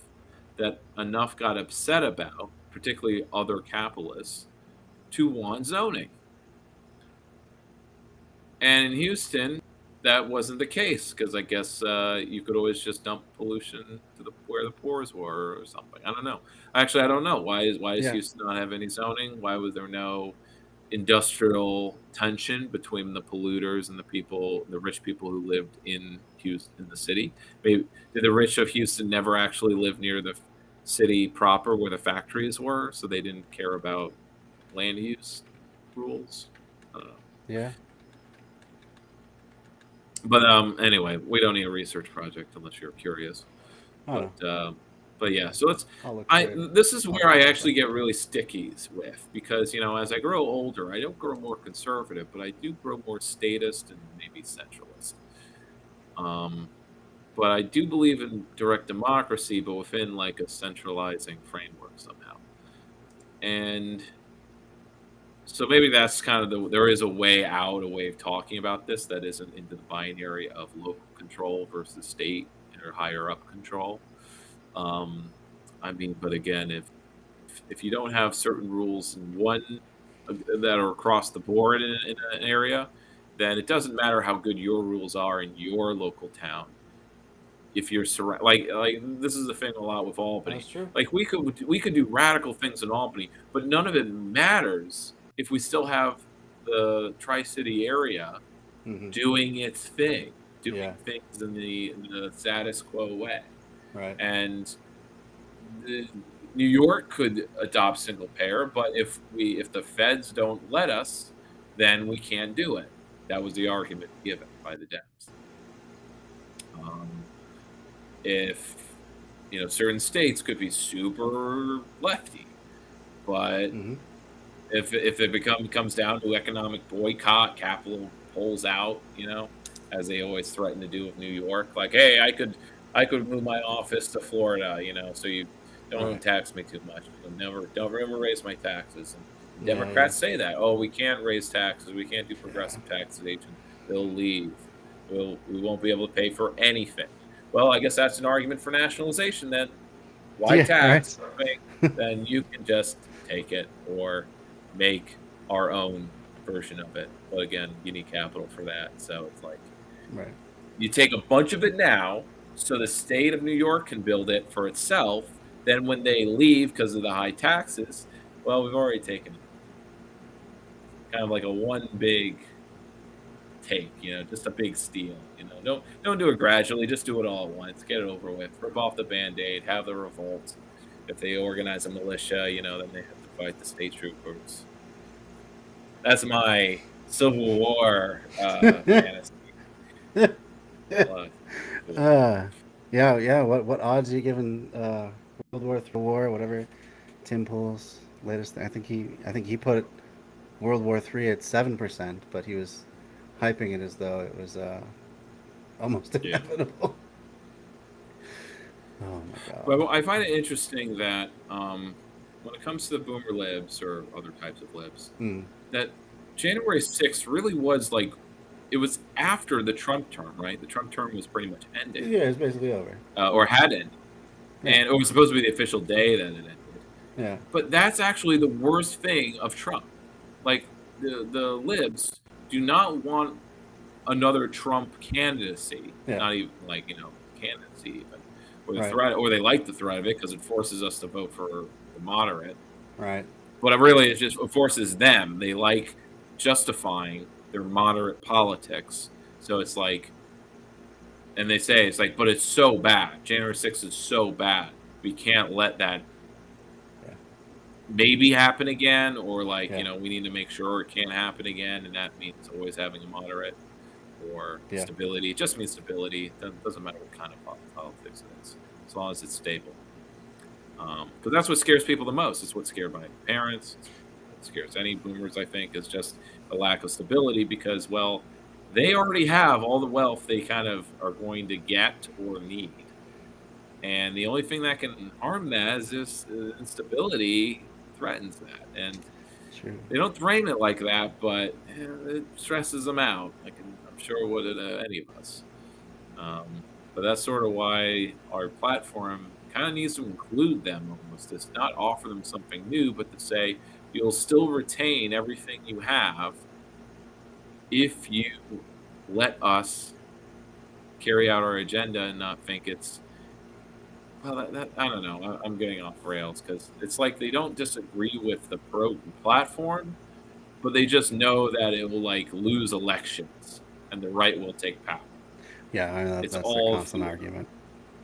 that enough got upset about, particularly other capitalists, to want zoning. And in Houston, that wasn't the case because I guess you could always just dump pollution to where the pores were or something. I don't know. Actually, I don't know. Why does Houston not have any zoning? Why was there no industrial tension between the polluters and the rich people who lived in Houston, in the city? Maybe did the rich of Houston never actually live near the city proper where the factories were, so they didn't care about land use rules? Yeah. But anyway, we don't need a research project unless you're curious. Oh. But yeah, so look this is where I actually get really sticky with, because as I grow older, I don't grow more conservative, but I do grow more statist and maybe centralist. But I do believe in direct democracy, but within like a centralizing framework somehow. And so maybe that's kind of there is a way out, a way of talking about this that isn't into the binary of local control versus state or higher up control. But again, if you don't have certain rules in one that are across the board in an area, then it doesn't matter how good your rules are in your local town. If you're like this is the thing a lot with Albany. That's true. Like we could do radical things in Albany, but none of it matters if we still have the Tri-City area doing its thing, doing things in the status quo way. Right. And New York could adopt single payer, but if the feds don't let us, then we can't do it. That was the argument given by the Dems. If certain states could be super lefty, but if it comes down to economic boycott, capital pulls out, as they always threaten to do with New York, like, hey, I could move my office to Florida, so you don't tax me too much. Don't ever raise my taxes. And Democrats say that, oh, we can't raise taxes, we can't do progressive taxation. They'll leave. We won't be able to pay for anything. Well, I guess that's an argument for nationalization then. Why tax something? Then you can just take it or make our own version of it. But again, you need capital for that. So it's like you take a bunch of it now so the state of New York can build it for itself. Then when they leave because of the high taxes, well, we've already taken it. Kind of like a one big take, just a big steal. Don't do it gradually, just do it all at once, get it over with, rip off the Band-Aid, have the revolt. If they organize a militia, then they have to fight the state troopers. That's my Civil War fantasy. What odds are you giving World War III, whatever Tim Pool's latest thing? I think he put World War III at 7%, but he was hyping it as though it was almost inevitable. Oh my god. Well, I find it interesting that when it comes to the boomer libs or other types of libs, that January 6th really was like, it was after the Trump term, right? The Trump term was pretty much ended. Yeah, it's basically over. Or had ended. And it was supposed to be the official day that it ended. Yeah. But that's actually the worst thing of Trump. Like, the libs do not want another Trump candidacy, Yeah. not even like, candidacy even, or the Right. threat, or they like the threat of it because it forces us to vote for the moderate. Right. But it really is just, it forces them. They like justifying their moderate politics. So it's like, and they say, it's like, but it's so bad. January 6th is so bad. We can't let that maybe happen again, or like, we need to make sure it can't happen again. And that means always having a moderate or stability. It just means stability. It doesn't matter what kind of politics it is, as long as it's stable. Because that's what scares people the most. It's what scared my parents. It's what scares any boomers, I think, is just the lack of stability, because, well, they already have all the wealth they kind of are going to get or need. And the only thing that can harm that is this instability threatens that. And they don't frame it like that, but it stresses them out. Like, I'm sure it would any of us. But that's sort of why our platform kind of needs to include them almost. It's not offer them something new, but to say you'll still retain everything you have if you let us carry out our agenda and not think it's, well, that I don't know. I'm getting off rails because it's like they don't disagree with the platform, but they just know that it will like lose elections and the right will take power. Yeah, I mean, that's a constant argument.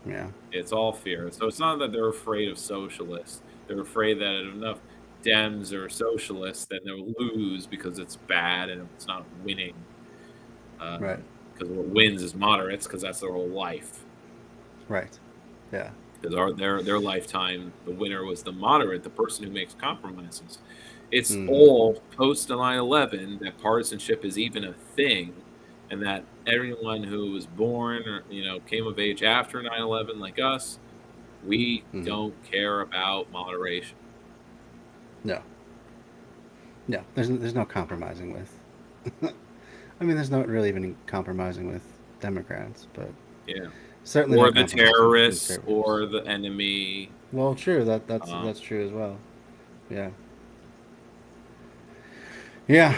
Yeah. It's all fear. So it's not that they're afraid of socialists. They're afraid that if enough Dems are socialists, then they'll lose because it's bad and it's not winning. Right. Because what wins is moderates, because that's their whole life. Right. Yeah. Because their lifetime, the winner was the moderate, the person who makes compromises. It's all post 9/11 that partisanship is even a thing, and that everyone who was born or came of age after 9/11, like us, we don't care about moderation. No. No, there's no compromising with. I mean, there's not really even compromising with Democrats, but certainly or the terrorists or the enemy. Well, true. That's true as well. Yeah. Yeah.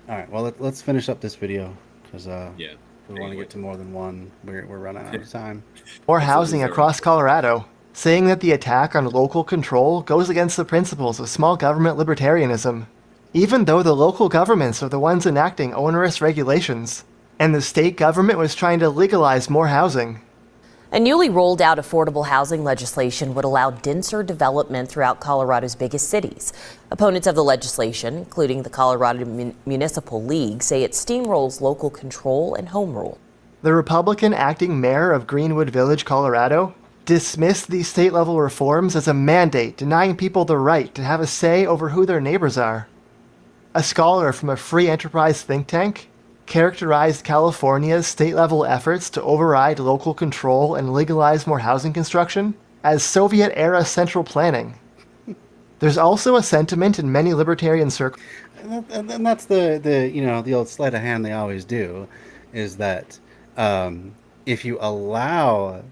All right. Well, let's finish up this video because we want to get to more than one. We're running out of time. More housing across Colorado, saying that the attack on local control goes against the principles of small government libertarianism, even though the local governments are the ones enacting onerous regulations, and the state government was trying to legalize more housing. A newly rolled out affordable housing legislation would allow denser development throughout Colorado's biggest cities. Opponents of the legislation, including the Colorado Municipal League, say it steamrolls local control and home rule. The Republican acting mayor of Greenwood Village, Colorado, dismissed these state-level reforms as a mandate denying people the right to have a say over who their neighbors are. A scholar from a free enterprise think tank characterized California's state-level efforts to override local control and legalize more housing construction as Soviet-era central planning. There's also a sentiment in many libertarian circles. And that's the old sleight of hand they always do, is that if you allow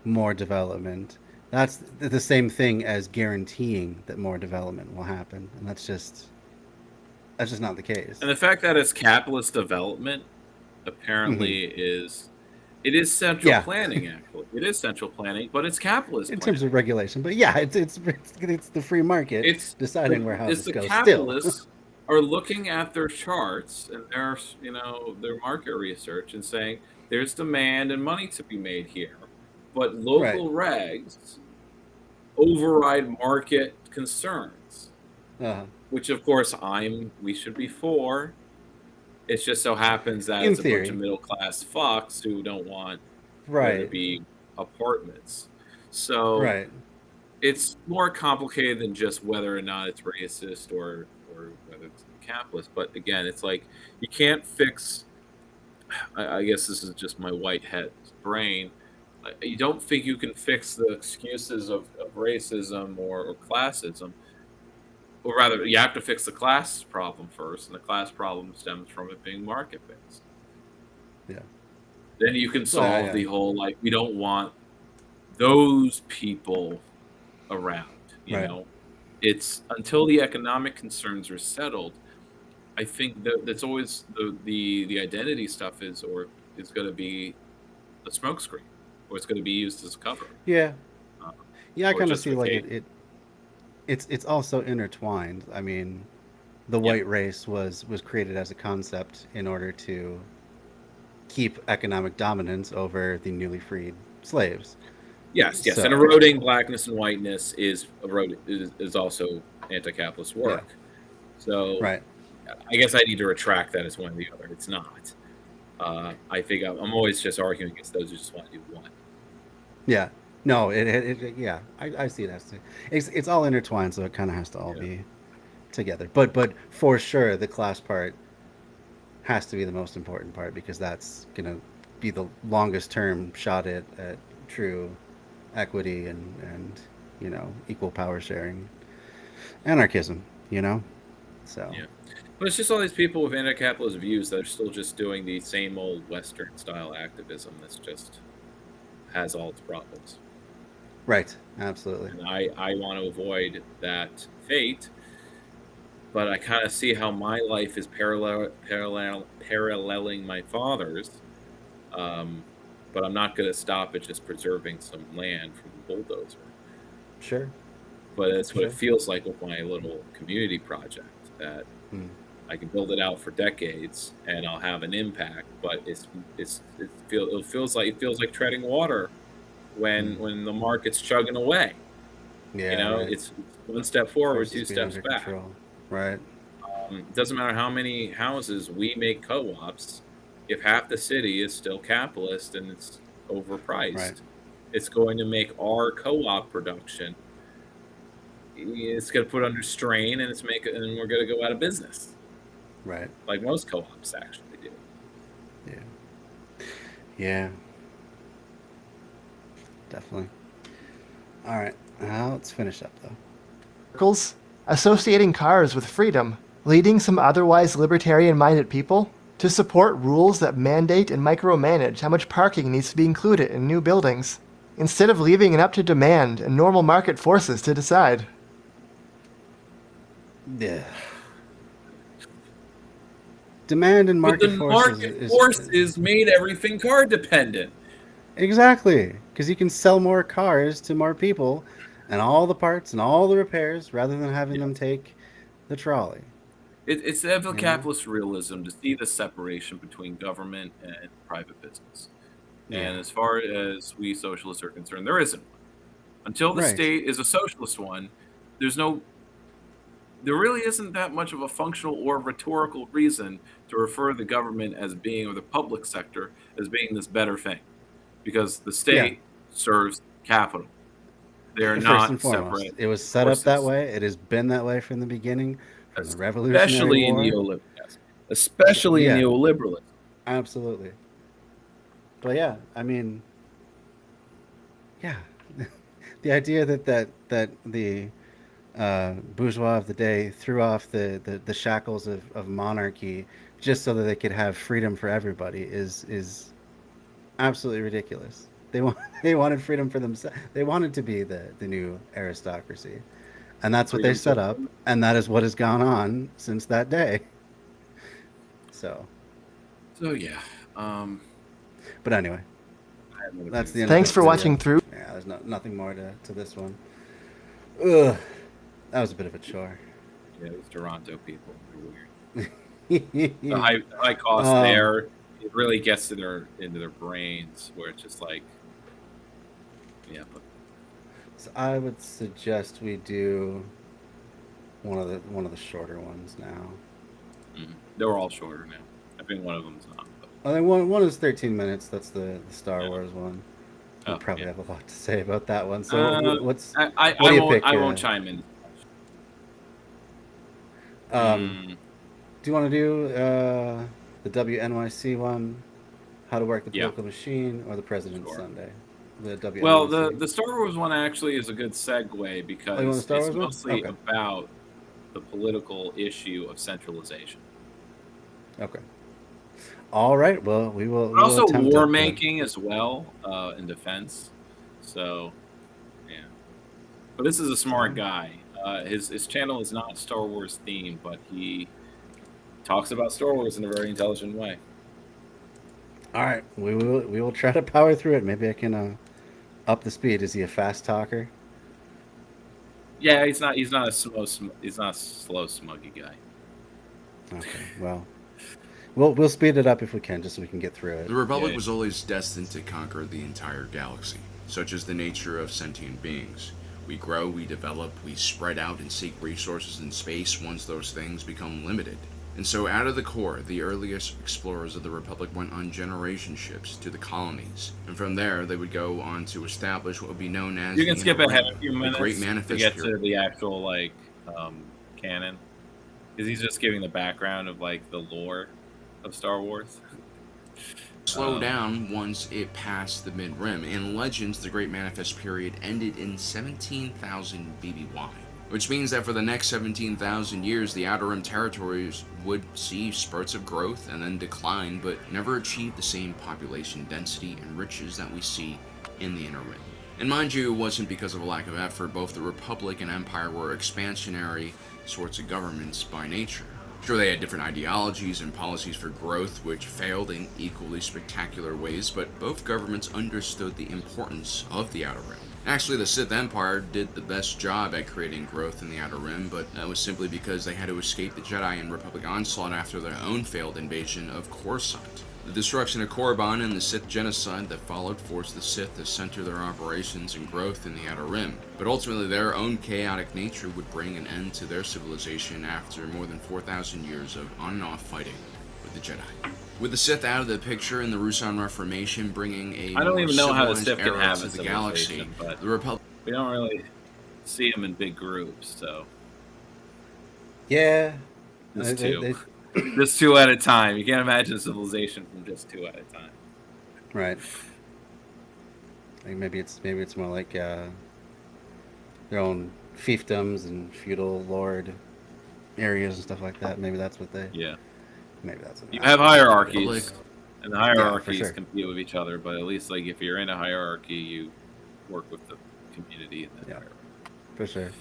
more development, that's the same thing as guaranteeing that more development will happen, and that's just not the case. And the fact that it's capitalist development apparently is central planning. Actually, it is central planning, but it's capitalist in terms of regulation. But yeah, it's the free market. It's deciding where houses go. The capitalists are looking at their charts and their market research and saying there's demand and money to be made here, but local regs override market concerns. Which, of course, we should be for. It just so happens that it's a bunch of middle-class fucks who don't want there to be apartments. So it's more complicated than just whether or not it's racist or whether it's capitalist. But again, it's like you can't fix. I guess this is just my white hat brain. You don't think you can fix the excuses of racism or classism. Or rather, you have to fix the class problem first, and the class problem stems from it being market-based. Yeah. Then you can solve the whole, we don't want those people around, you know? It's until the economic concerns are settled, I think that's always the identity stuff is going to be a smokescreen, or it's going to be used as cover. Yeah, I or kind of see like justification. it's also intertwined. I mean, the white race was created as a concept in order to keep economic dominance over the newly freed slaves. Yes, So, and eroding blackness and whiteness is also anti-capitalist work. Yeah. So, right. I guess I need to retract that as one or the other. It's not. I think I'm always just arguing against those who just want to do one. Yeah. No, yeah, I see that. It's all intertwined, so it kind of has to all be together. But for sure, the class part has to be the most important part, because that's gonna be the longest term shot at true equity and equal power sharing, anarchism. So yeah. But it's just all these people with anti-capitalist views that are still just doing the same old Western style activism that's just has all its problems. Right, absolutely. And I want to avoid that fate, but I kind of see how my life is paralleling my father's. But I'm not going to stop at just preserving some land from the bulldozer. Sure. But that's what it feels like with my little community project, that I can build it out for decades and I'll have an impact. But it feels like treading water when the market's chugging away. Yeah, right. It's one step forward, Versus two being steps under back. control. Right. It doesn't matter how many houses we make co-ops. If half the city is still capitalist and it's overpriced, Right. it's going to make our co-op production. It's going to put under strain, and and we're going to go out of business. Right. Like most co-ops actually do. Yeah. Definitely. All right. Now let's finish up though. Circles, associating cars with freedom, leading some otherwise libertarian-minded people to support rules that mandate and micromanage how much parking needs to be included in new buildings, instead of leaving it up to demand and normal market forces to decide. Yeah. Demand and market but the forces market forces made everything car dependent. Exactly, because you can sell more cars to more people, and all the parts and all the repairs, rather than having them take the trolley. It's the capitalist realism to see the separation between government and private business. Yeah. And as far as we socialists are concerned, there isn't one. Until the Right. state is a socialist one, there really isn't that much of a functional or rhetorical reason to refer the government as being, or the public sector as being, this better thing. Because the state serves capital. They're First not and foremost, separate. it was set forces. up that way. It has been that way from the beginning, from the Revolutionary Especially in War. Especially in neoliberalism. Absolutely. But yeah, I mean, yeah, the idea that the bourgeois of the day threw off the shackles of monarchy just so that they could have freedom for everybody is absolutely ridiculous. They wanted freedom for themselves. They wanted to be the new aristocracy, and that's what they set up, and that is what has gone on since that day. So yeah. But anyway, that's the end. Thanks for watching through. Yeah, there's nothing more to this one. Ugh, that was a bit of a chore. Yeah, those Toronto people are weird. The high cost there, it really gets into their brains, where it's just like, yeah. So I would suggest we do one of the shorter ones now. They're all shorter now. I think one of them's not. I think one is 13 minutes. That's the Star Wars one. I probably have a lot to say about that one. So what do you pick? I won't chime in. Do you want to do the WNYC one, How to Work the Political Machine, or the President's Sunday? The WNYC. Well, the Star Wars one actually is a good segue, because it's mostly about the political issue of centralization. Okay. All right. Well, we will. But also war making as well, in defense. So, yeah. But this is a smart guy. His channel is not Star Wars themed, but he talks about Star Wars in a very intelligent way. All right, we will try to power through it. Maybe I can up the speed. Is he a fast talker? Yeah, he's not a slow smuggy guy. Okay, well, we'll speed it up if we can, just so we can get through it. The Republic was always destined to conquer the entire galaxy, such is the nature of sentient beings. We grow, we develop, we spread out and seek resources in space once those things become limited. And so out of the core, the earliest explorers of the Republic went on generation ships to the colonies. And from there, they would go on to establish what would be known as... You can skip ahead a few minutes Great Manifest to get Period. to the actual, like, canon. Because he's just giving the background of, like, the lore of Star Wars. Slow down once it passed the mid-rim. In Legends, the Great Manifest Period ended in 17,000 BBY. Which means that for the next 17,000 years, the Outer Rim territories would see spurts of growth and then decline, but never achieve the same population density and riches that we see in the Inner Rim. And mind you, it wasn't because of a lack of effort. Both the Republic and Empire were expansionary sorts of governments by nature. Sure, they had different ideologies and policies for growth, which failed in equally spectacular ways, but both governments understood the importance of the Outer Rim. Actually, the Sith Empire did the best job at creating growth in the Outer Rim, but that was simply because they had to escape the Jedi and Republic onslaught after their own failed invasion of Coruscant. The destruction of Korriban and the Sith genocide that followed forced the Sith to center their operations and growth in the Outer Rim, but ultimately their own chaotic nature would bring an end to their civilization after more than 4,000 years of on and off fighting with the Jedi. With the Sith out of the picture and the Ruusan Reformation bringing a I don't more even know how the civilized Sith can era have to a the galaxy, civilization, but the Republic... we don't really see them in big groups, so... Yeah. Just two. Just two at a time. You can't imagine civilization from just two at a time. Right. I think maybe it's more like their own fiefdoms and feudal lord areas and stuff like that. Maybe that's what they... Yeah. Maybe that's what you have hierarchies, Like, and the hierarchies sure. compete with each other. But at least, like, if you're in a hierarchy, you work with the community in that hierarchy. For sure.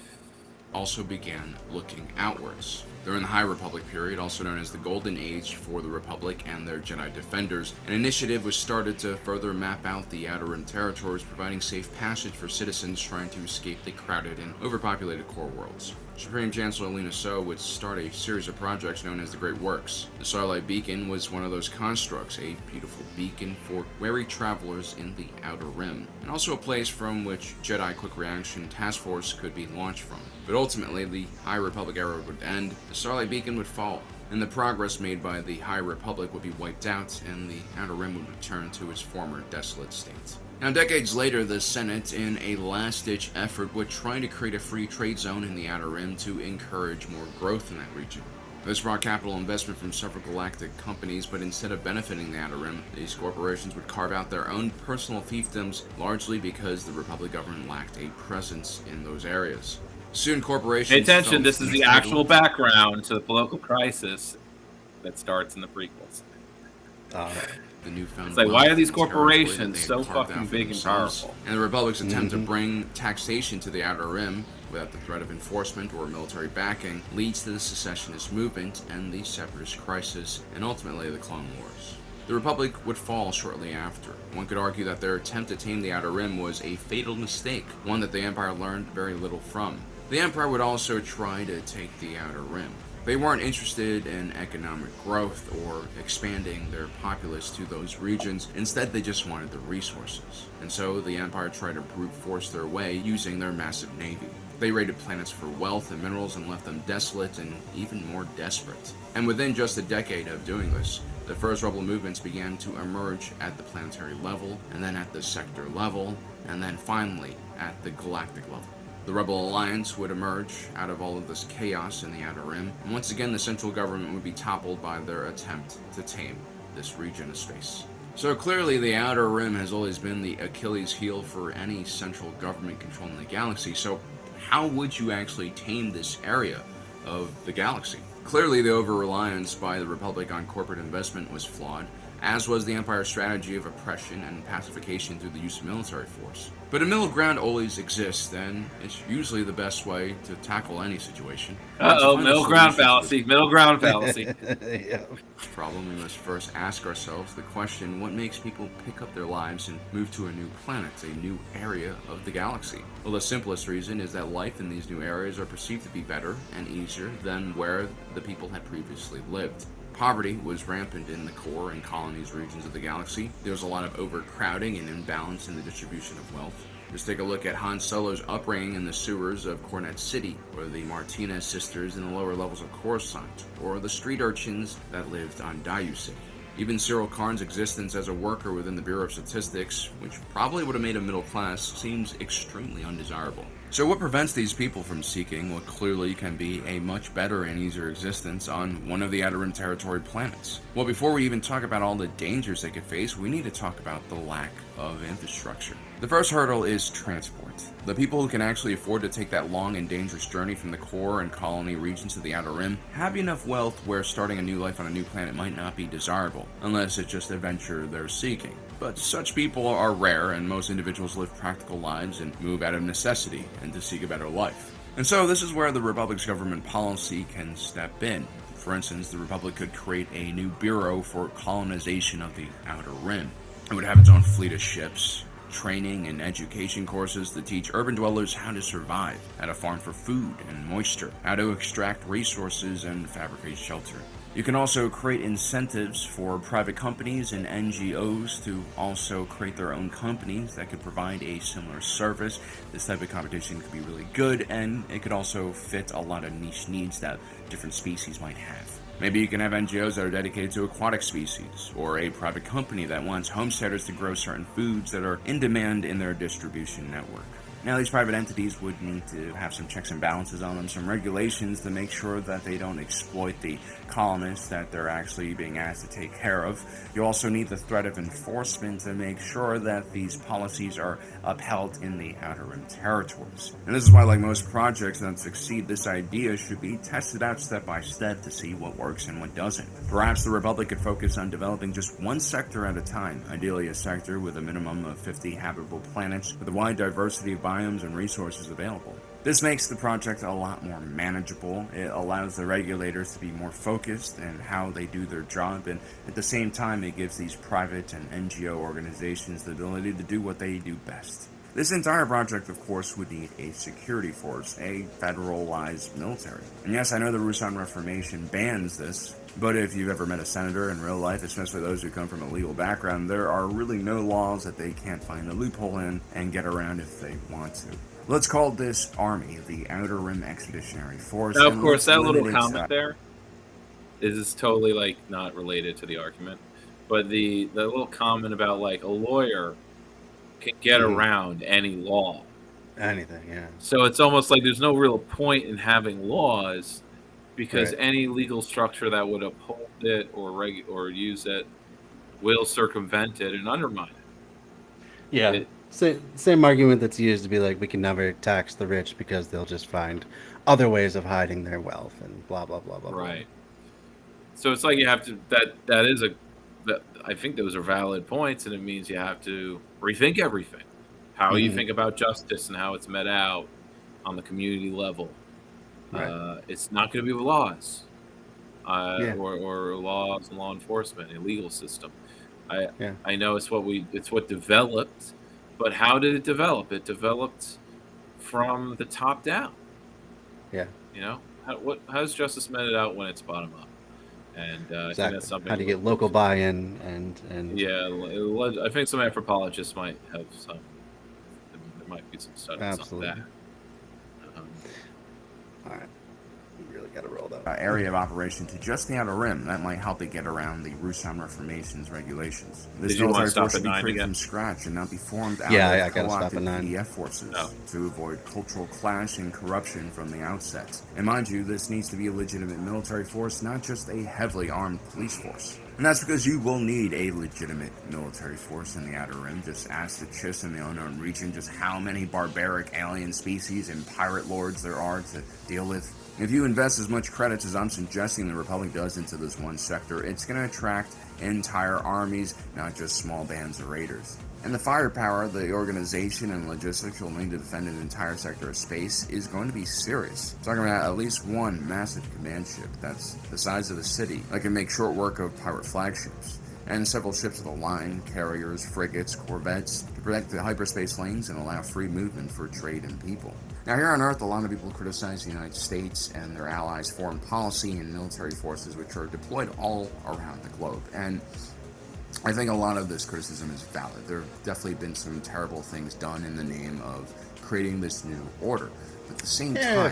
Also began looking outwards. During the High Republic period, also known as the Golden Age for the Republic and their Jedi Defenders, an initiative was started to further map out the Outer Rim territories, providing safe passage for citizens trying to escape the crowded and overpopulated core worlds. Supreme Chancellor Lina So would start a series of projects known as the Great Works. The Starlight Beacon was one of those constructs, a beautiful beacon for wary travelers in the Outer Rim, and also a place from which Jedi Quick Reaction Task Force could be launched from. But ultimately, the High Republic era would end, the Starlight Beacon would fall, and the progress made by the High Republic would be wiped out, and the Outer Rim would return to its former desolate state. Now, decades later, the Senate, in a last-ditch effort, would try to create a free trade zone in the Outer Rim to encourage more growth in that region. This brought capital investment from several galactic companies, but instead of benefiting the Outer Rim, these corporations would carve out their own personal fiefdoms, largely because the Republic government lacked a presence in those areas. Soon, corporations... Pay attention, this is the actual background to the political crisis that starts in the prequels. The newfound it's like, why are these wealth and territory that corporations they had so carved fucking out for big and themselves. powerful? And the Republic's attempt to bring taxation to the Outer Rim without the threat of enforcement or military backing leads to the secessionist movement and the Separatist crisis, and ultimately the Clone Wars. The Republic would fall shortly after. One could argue that their attempt to tame the Outer Rim was a fatal mistake, one that the Empire learned very little from. The Empire would also try to take the Outer Rim. They weren't interested in economic growth or expanding their populace to those regions. Instead, they just wanted the resources. And so the Empire tried to brute force their way using their massive navy. They raided planets for wealth and minerals and left them desolate and even more desperate. And within just a decade of doing this, the first rebel movements began to emerge at the planetary level, and then at the sector level, and then finally at the galactic level. The Rebel Alliance would emerge out of all of this chaos in the Outer Rim, and once again the central government would be toppled by their attempt to tame this region of space. So clearly the Outer Rim has always been the Achilles heel for any central government controlling the galaxy, so how would you actually tame this area of the galaxy? Clearly the over-reliance by the Republic on corporate investment was flawed, as was the Empire's strategy of oppression and pacification through the use of military force. But a middle ground always exists, and it's usually the best way to tackle any situation. Middle ground fallacy. Middle ground fallacy. Yeah. Problem, we must first ask ourselves the question, what makes people pick up their lives and move to a new planet, a new area of the galaxy? Well, the simplest reason is that life in these new areas are perceived to be better and easier than where the people had previously lived. Poverty was rampant in the core and colonies regions of the galaxy. There was a lot of overcrowding and imbalance in the distribution of wealth. Just take a look at Han Solo's upbringing in the sewers of Cornet City, or the Martinez sisters in the lower levels of Coruscant, or the street urchins that lived on Dayu City. Even Cyril Karn's existence as a worker within the Bureau of Statistics, which probably would have made him middle class, seems extremely undesirable. So what prevents these people from seeking what clearly can be a much better and easier existence on one of the Outer Rim territory planets? Well, before we even talk about all the dangers they could face, we need to talk about the lack of infrastructure. The first hurdle is transport. The people who can actually afford to take that long and dangerous journey from the core and colony regions to the Outer Rim have enough wealth where starting a new life on a new planet might not be desirable, unless it's just a venture they're seeking. But such people are rare, and most individuals live practical lives and move out of necessity and to seek a better life. And so this is where the Republic's government policy can step in. For instance, the Republic could create a new bureau for colonization of the Outer Rim. It would have its own fleet of ships, training and education courses to teach urban dwellers how to survive, how to farm for food and moisture, how to extract resources and fabricate shelter. You can also create incentives for private companies and NGOs to also create their own companies that could provide a similar service. This type of competition could be really good, and it could also fit a lot of niche needs that different species might have. Maybe you can have NGOs that are dedicated to aquatic species, or a private company that wants homesteaders to grow certain foods that are in demand in their distribution network. Now, these private entities would need to have some checks and balances on them, some regulations to make sure that they don't exploit the colonists that they're actually being asked to take care of. You also need the threat of enforcement to make sure that these policies are upheld in the Outer Rim territories. And this is why, like most projects that succeed, this idea should be tested out step by step to see what works and what doesn't. Perhaps the Republic could focus on developing just one sector at a time, ideally a sector with a minimum of 50 habitable planets with a wide diversity of biomes and resources available. This makes the project a lot more manageable. It allows the regulators to be more focused in how they do their job, and at the same time it gives these private and NGO organizations the ability to do what they do best. This entire project, of course, would need a security force, a federalized military. And yes, I know the Rusan Reformation bans this, but if you've ever met a senator in real life, especially those who come from a legal background, there are really no laws that they can't find a loophole in and get around if they want to. Let's call this army the Outer Rim Expeditionary Force. Now, of course, that little comment there is totally, like, not related to the argument. But the little comment about, like, a lawyer can get around any law. Anything, yeah. So it's almost like there's no real point in having laws because any legal structure that would uphold it or use it will circumvent it and undermine it. Yeah. Same argument that's used to be like, we can never tax the rich because they'll just find other ways of hiding their wealth and blah, blah, blah, blah. Right. So it's like you have to, I think those are valid points, and it means you have to rethink everything. How you think about justice and how it's met out on the community level. Right. It's not going to be laws or laws and law enforcement, a legal system. I know it's what developed. But how did it develop? It developed from the top down. Yeah. You know, how does justice meted out when it's bottom up? And exactly. I think that's something. How to get local buy-in and yeah, I think some anthropologists might have some. There might be some studies on that. All right. Really got to roll that area of operation to just the Outer Rim. That might help it get around the Rusan Reformation's regulations. This military force should be created from scratch and not be formed out of co-opted PDF forces to avoid cultural clash and corruption from the outset. And mind you, this needs to be a legitimate military force, not just a heavily armed police force. And that's because you will need a legitimate military force in the Outer Rim. Just ask the Chiss in the unknown region just how many barbaric alien species and pirate lords there are to deal with. If you invest as much credits as I'm suggesting the Republic does into this one sector, it's going to attract entire armies, not just small bands of raiders. And the firepower, the organization, and logistics you'll need to defend an entire sector of space is going to be serious. We're talking about at least one massive command ship that's the size of the city that can make short work of pirate flagships, and several ships of the line, carriers, frigates, corvettes, to protect the hyperspace lanes and allow free movement for trade and people. Now, here on Earth, a lot of people criticize the United States and their allies' foreign policy and military forces, which are deployed all around the globe. And I think a lot of this criticism is valid. There have definitely been some terrible things done in the name of creating this new order. But at the same time,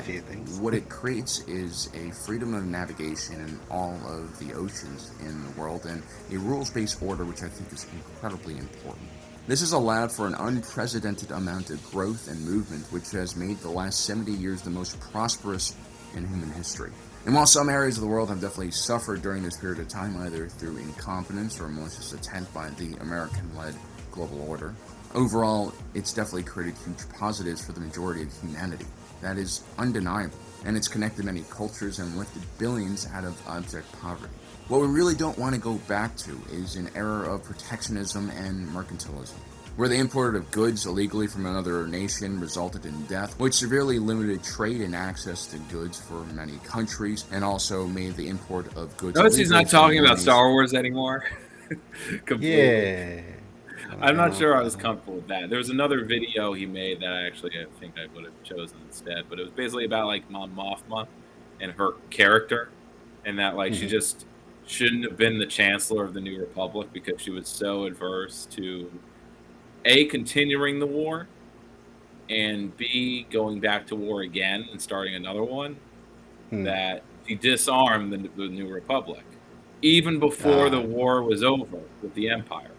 what it creates is a freedom of navigation in all of the oceans in the world and a rules-based order, which I think is incredibly important. This has allowed for an unprecedented amount of growth and movement, which has made the last 70 years the most prosperous in human history. And while some areas of the world have definitely suffered during this period of time, either through incompetence or malicious attempt by the American-led global order, overall, it's definitely created huge positives for the majority of humanity. That is undeniable, and it's connected many cultures and lifted billions out of abject poverty. What we really don't want to go back to is an era of protectionism and mercantilism, where the import of goods illegally from another nation resulted in death, which severely limited trade and access to goods for many countries, and also made the import of goods. Notice he's not talking about illegally Star Wars anymore. Completely. Yeah. I'm not sure I was comfortable with that. There was another video he made that I think I would have chosen instead, but it was basically about like Mon Mothma and her character, and that like she just shouldn't have been the Chancellor of the New Republic because she was so adverse to A, continuing the war, and B, going back to war again and starting another one, that she disarmed the New Republic. Even before the war was over with the Empire,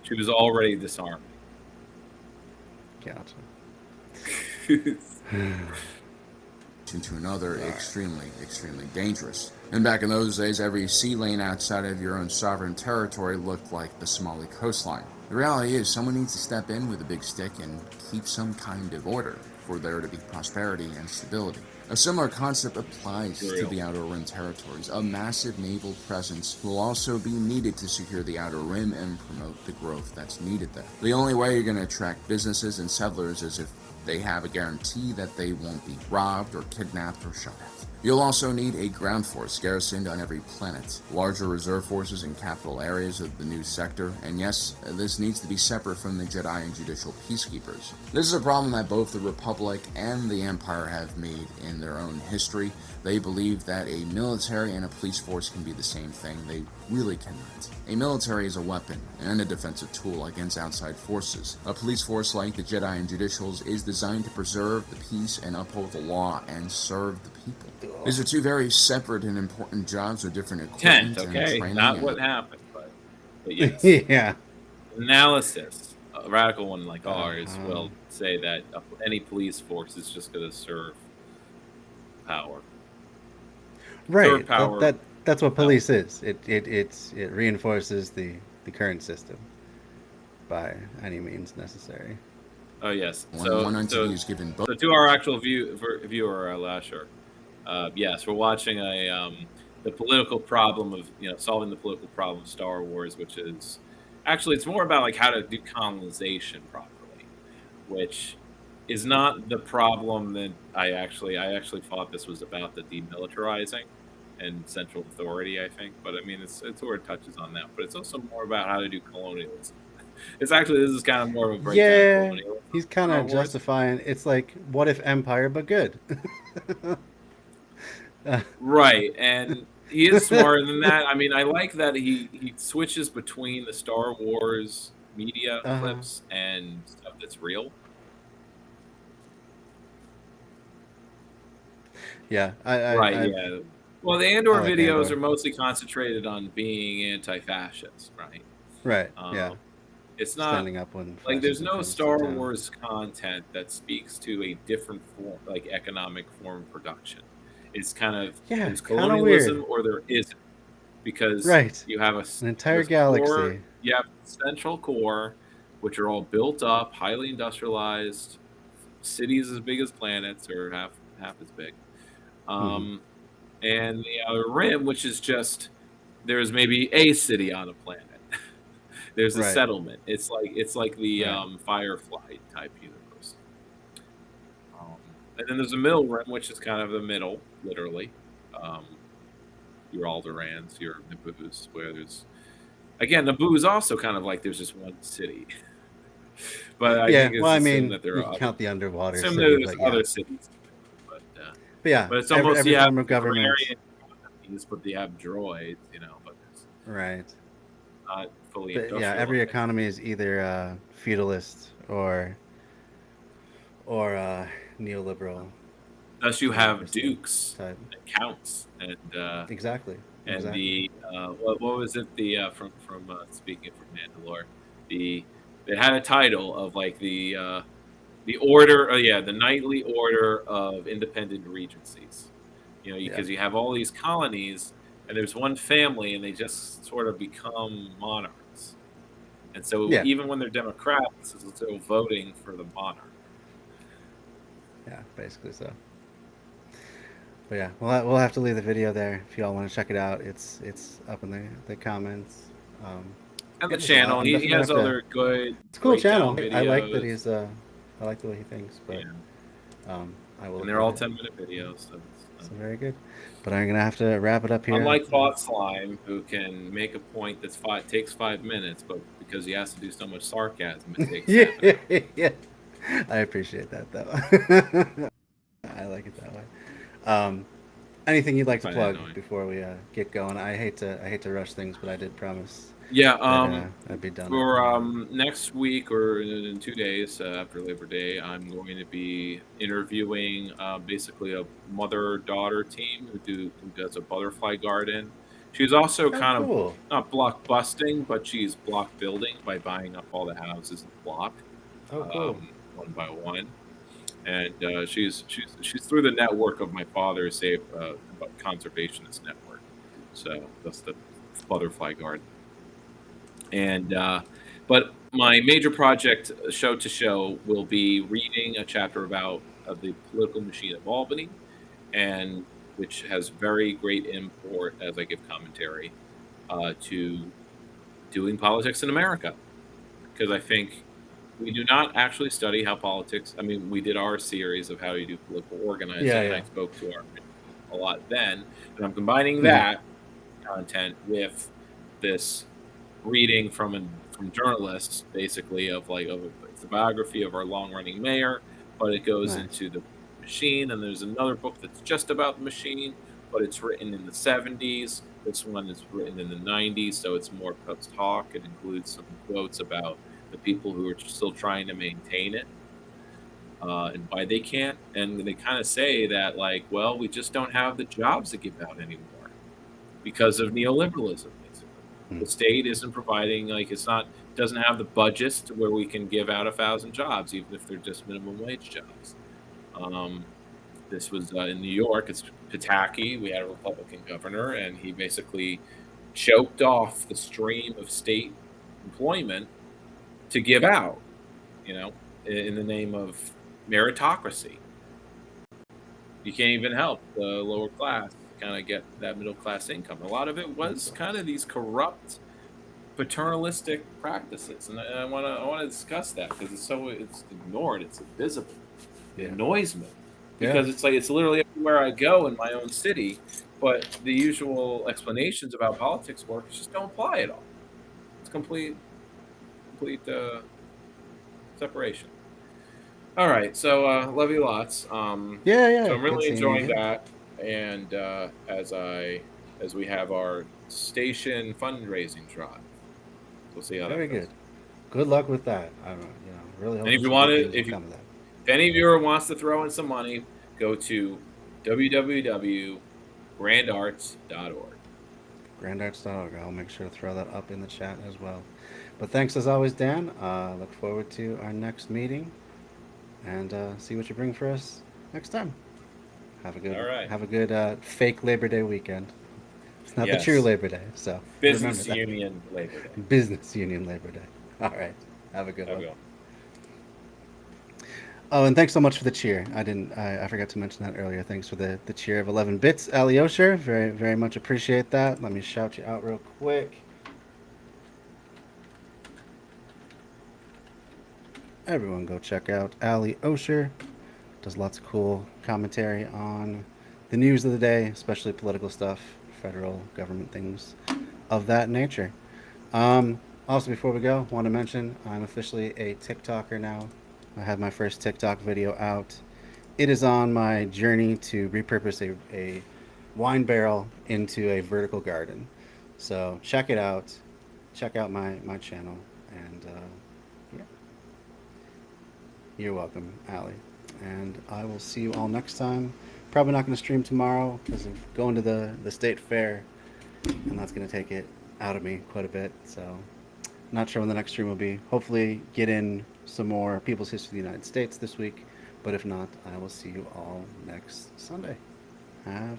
she was already disarming. Gotcha. Into another extremely dangerous. And back in those days, every sea lane outside of your own sovereign territory looked like the Somali coastline. The reality is someone needs to step in with a big stick and keep some kind of order for there to be prosperity and stability. A similar concept applies to the Outer Rim territories. A massive naval presence will also be needed to secure the Outer Rim and promote the growth that's needed there. The only way you're going to attract businesses and settlers is if they have a guarantee that they won't be robbed or kidnapped or shot at. You'll also need a ground force garrisoned on every planet, larger reserve forces in capital areas of the new sector, and yes, this needs to be separate from the Jedi and judicial peacekeepers. This is a problem that both the Republic and the Empire have made in their own history. They believe that a military and a police force can be the same thing. They really cannot. A military is a weapon and a defensive tool against outside forces. A police force like the Jedi and judicials is designed to preserve the peace and uphold the law and serve the people. These are two very separate and important jobs with different equipment and training. Not what happened, but yes. Yeah. Analysis. A radical one like ours will say that any police force is just going to serve power. Right. Serve power. That's what police is. It reinforces the current system by any means necessary. Oh yes. One entity is given both. So to our actual viewer, Lasher. Yes, we're watching the political problem of solving the political problem of Star Wars, which is actually it's more about like how to do colonization properly, which is not the problem that I actually thought this was about the demilitarizing and central authority. I think, but I mean it's where it touches on that, but it's also more about how to do colonialism. This is kind of more of a breakdown. Yeah, of colonialism. he's kind of justifying. It's like, what if Empire but good? Right, and he is smarter than that. I mean, I like that he switches between the Star Wars media clips and stuff that's real. Yeah, yeah. Well, the Andor videos are mostly concentrated on being anti-fascist, right? Right. Yeah. It's not standing up when like there's no Star Wars content that speaks to a different form, like economic form of production. It's kind of there's colonialism or there isn't, because you have an entire galaxy. Core, you have central core, which are all built up, highly industrialized, cities as big as planets or half as big, And the outer rim, which is just there's maybe a city on a planet. There's a Right. settlement. It's like the Right. Firefly type universe. And then there's a middle rim, which is kind of the middle, literally. Your Alderaans, your Naboo's, where there's again Naboo is also kind of like there's just one city. But I think it's well, I assumed mean, that there you are can other, count the underwater assume city, there's but yeah. other cities. But yeah, it's almost every you have form of government. agrarian economies, but they have droids, but it's Right. not fully But industrial. yeah, every economy is either feudalist or neoliberal. Thus, you have democracy dukes type. and counts, and Exactly. and Exactly. the what was it? The from speaking from Mandalore, it had a title of like the order. Oh yeah, the knightly order of independent regencies. Because you have all these colonies, and there's one family, and they just sort of become monarchs. And so Yeah. even when they're democrats, they're still voting for the monarch. Yeah, basically so. But yeah, we'll have to leave the video there if y'all want to check it out. It's up in the comments. And the there's a lot. channel, I'm he definitely has gonna have to- other good. It's a cool breakdown channel. I like that videos. he's I like the way he thinks, but I will. And they're all 10-minute videos. So So very good. But I'm gonna have to wrap it up here. Unlike Thought Slime, who can make a point that's takes 5 minutes, but because he has to do so much sarcasm, it takes 7. yeah. I appreciate that though. I like it that way. Anything you'd like to plug before we get going? I hate to rush things, but I did promise. Yeah, that, I'd be done. for next week or in 2 days after Labor Day, I'm going to be interviewing basically a mother-daughter team who does a butterfly garden. She's also kind cool. of not block busting, but she's block building by buying up all the houses in the block, cool. one by one. And she's through the network of my father's conservationist network. So that's the butterfly garden. And but my major project, show to show, will be reading a chapter about the political machine of Albany, and which has very great import as I give commentary to doing politics in America, because I think we do not actually study how politics. I mean, we did our series of how you do political organizing, and I spoke to a lot then, and I'm combining that content with this reading from journalists, basically it's the biography of our long-running mayor, but it goes into the machine, and there's another book that's just about the machine, but it's written in the 70s. This one is written in the 90s, so it's more post-hoc. It includes some quotes about the people who are still trying to maintain it, and why they can't. And they kind of say that, we just don't have the jobs to give out anymore because of neoliberalism. The state isn't providing, doesn't have the budgets to where we can give out 1,000 jobs, even if they're just minimum wage jobs. This was in New York. It's Pataki. We had a Republican governor, and he basically choked off the stream of state employment to give out, in the name of meritocracy. You can't even help the lower class kind of get that middle class income. A lot of it was kind of these corrupt, paternalistic practices, and I want to discuss that because it's ignored, it's invisible. It annoys me because it's literally everywhere I go in my own city, but the usual explanations about politics work just don't apply at all. It's complete separation. All right, so love you lots. So I'm really enjoying that, and as we have our station fundraising drive, we'll see how that goes. Very good. Good luck with that. I don't know, really hope. And if you want to, if any viewer wants to throw in some money, go to www.grandarts.org. Grandarts.org. I'll make sure to throw that up in the chat as well. But thanks as always, Dan. Look forward to our next meeting, and see what you bring for us next time. Have a good, have a good fake Labor Day weekend. It's not the true Labor Day, so Business Union Labor Day. Business Union Labor Day. All right. Have a good one. Oh, and thanks so much for the cheer. I forgot to mention that earlier. Thanks for the cheer of 11 bits, Alyosher. Very, very much appreciate that. Let me shout you out real quick. Everyone go check out Ali Osher. Does lots of cool commentary on the news of the day, especially political stuff, federal government things of that nature. Also, before we go, want to mention I'm officially a TikToker now. I have my first TikTok video out. It is on my journey to repurpose a wine barrel into a vertical garden. So check it out. Check out my channel. And yeah. You're welcome, Allie. And I will see you all next time. Probably not going to stream tomorrow because I'm going to the state fair. And that's going to take it out of me quite a bit. So not sure when the next stream will be. Hopefully get in some more People's History of the United States this week. But if not, I will see you all next Sunday. Have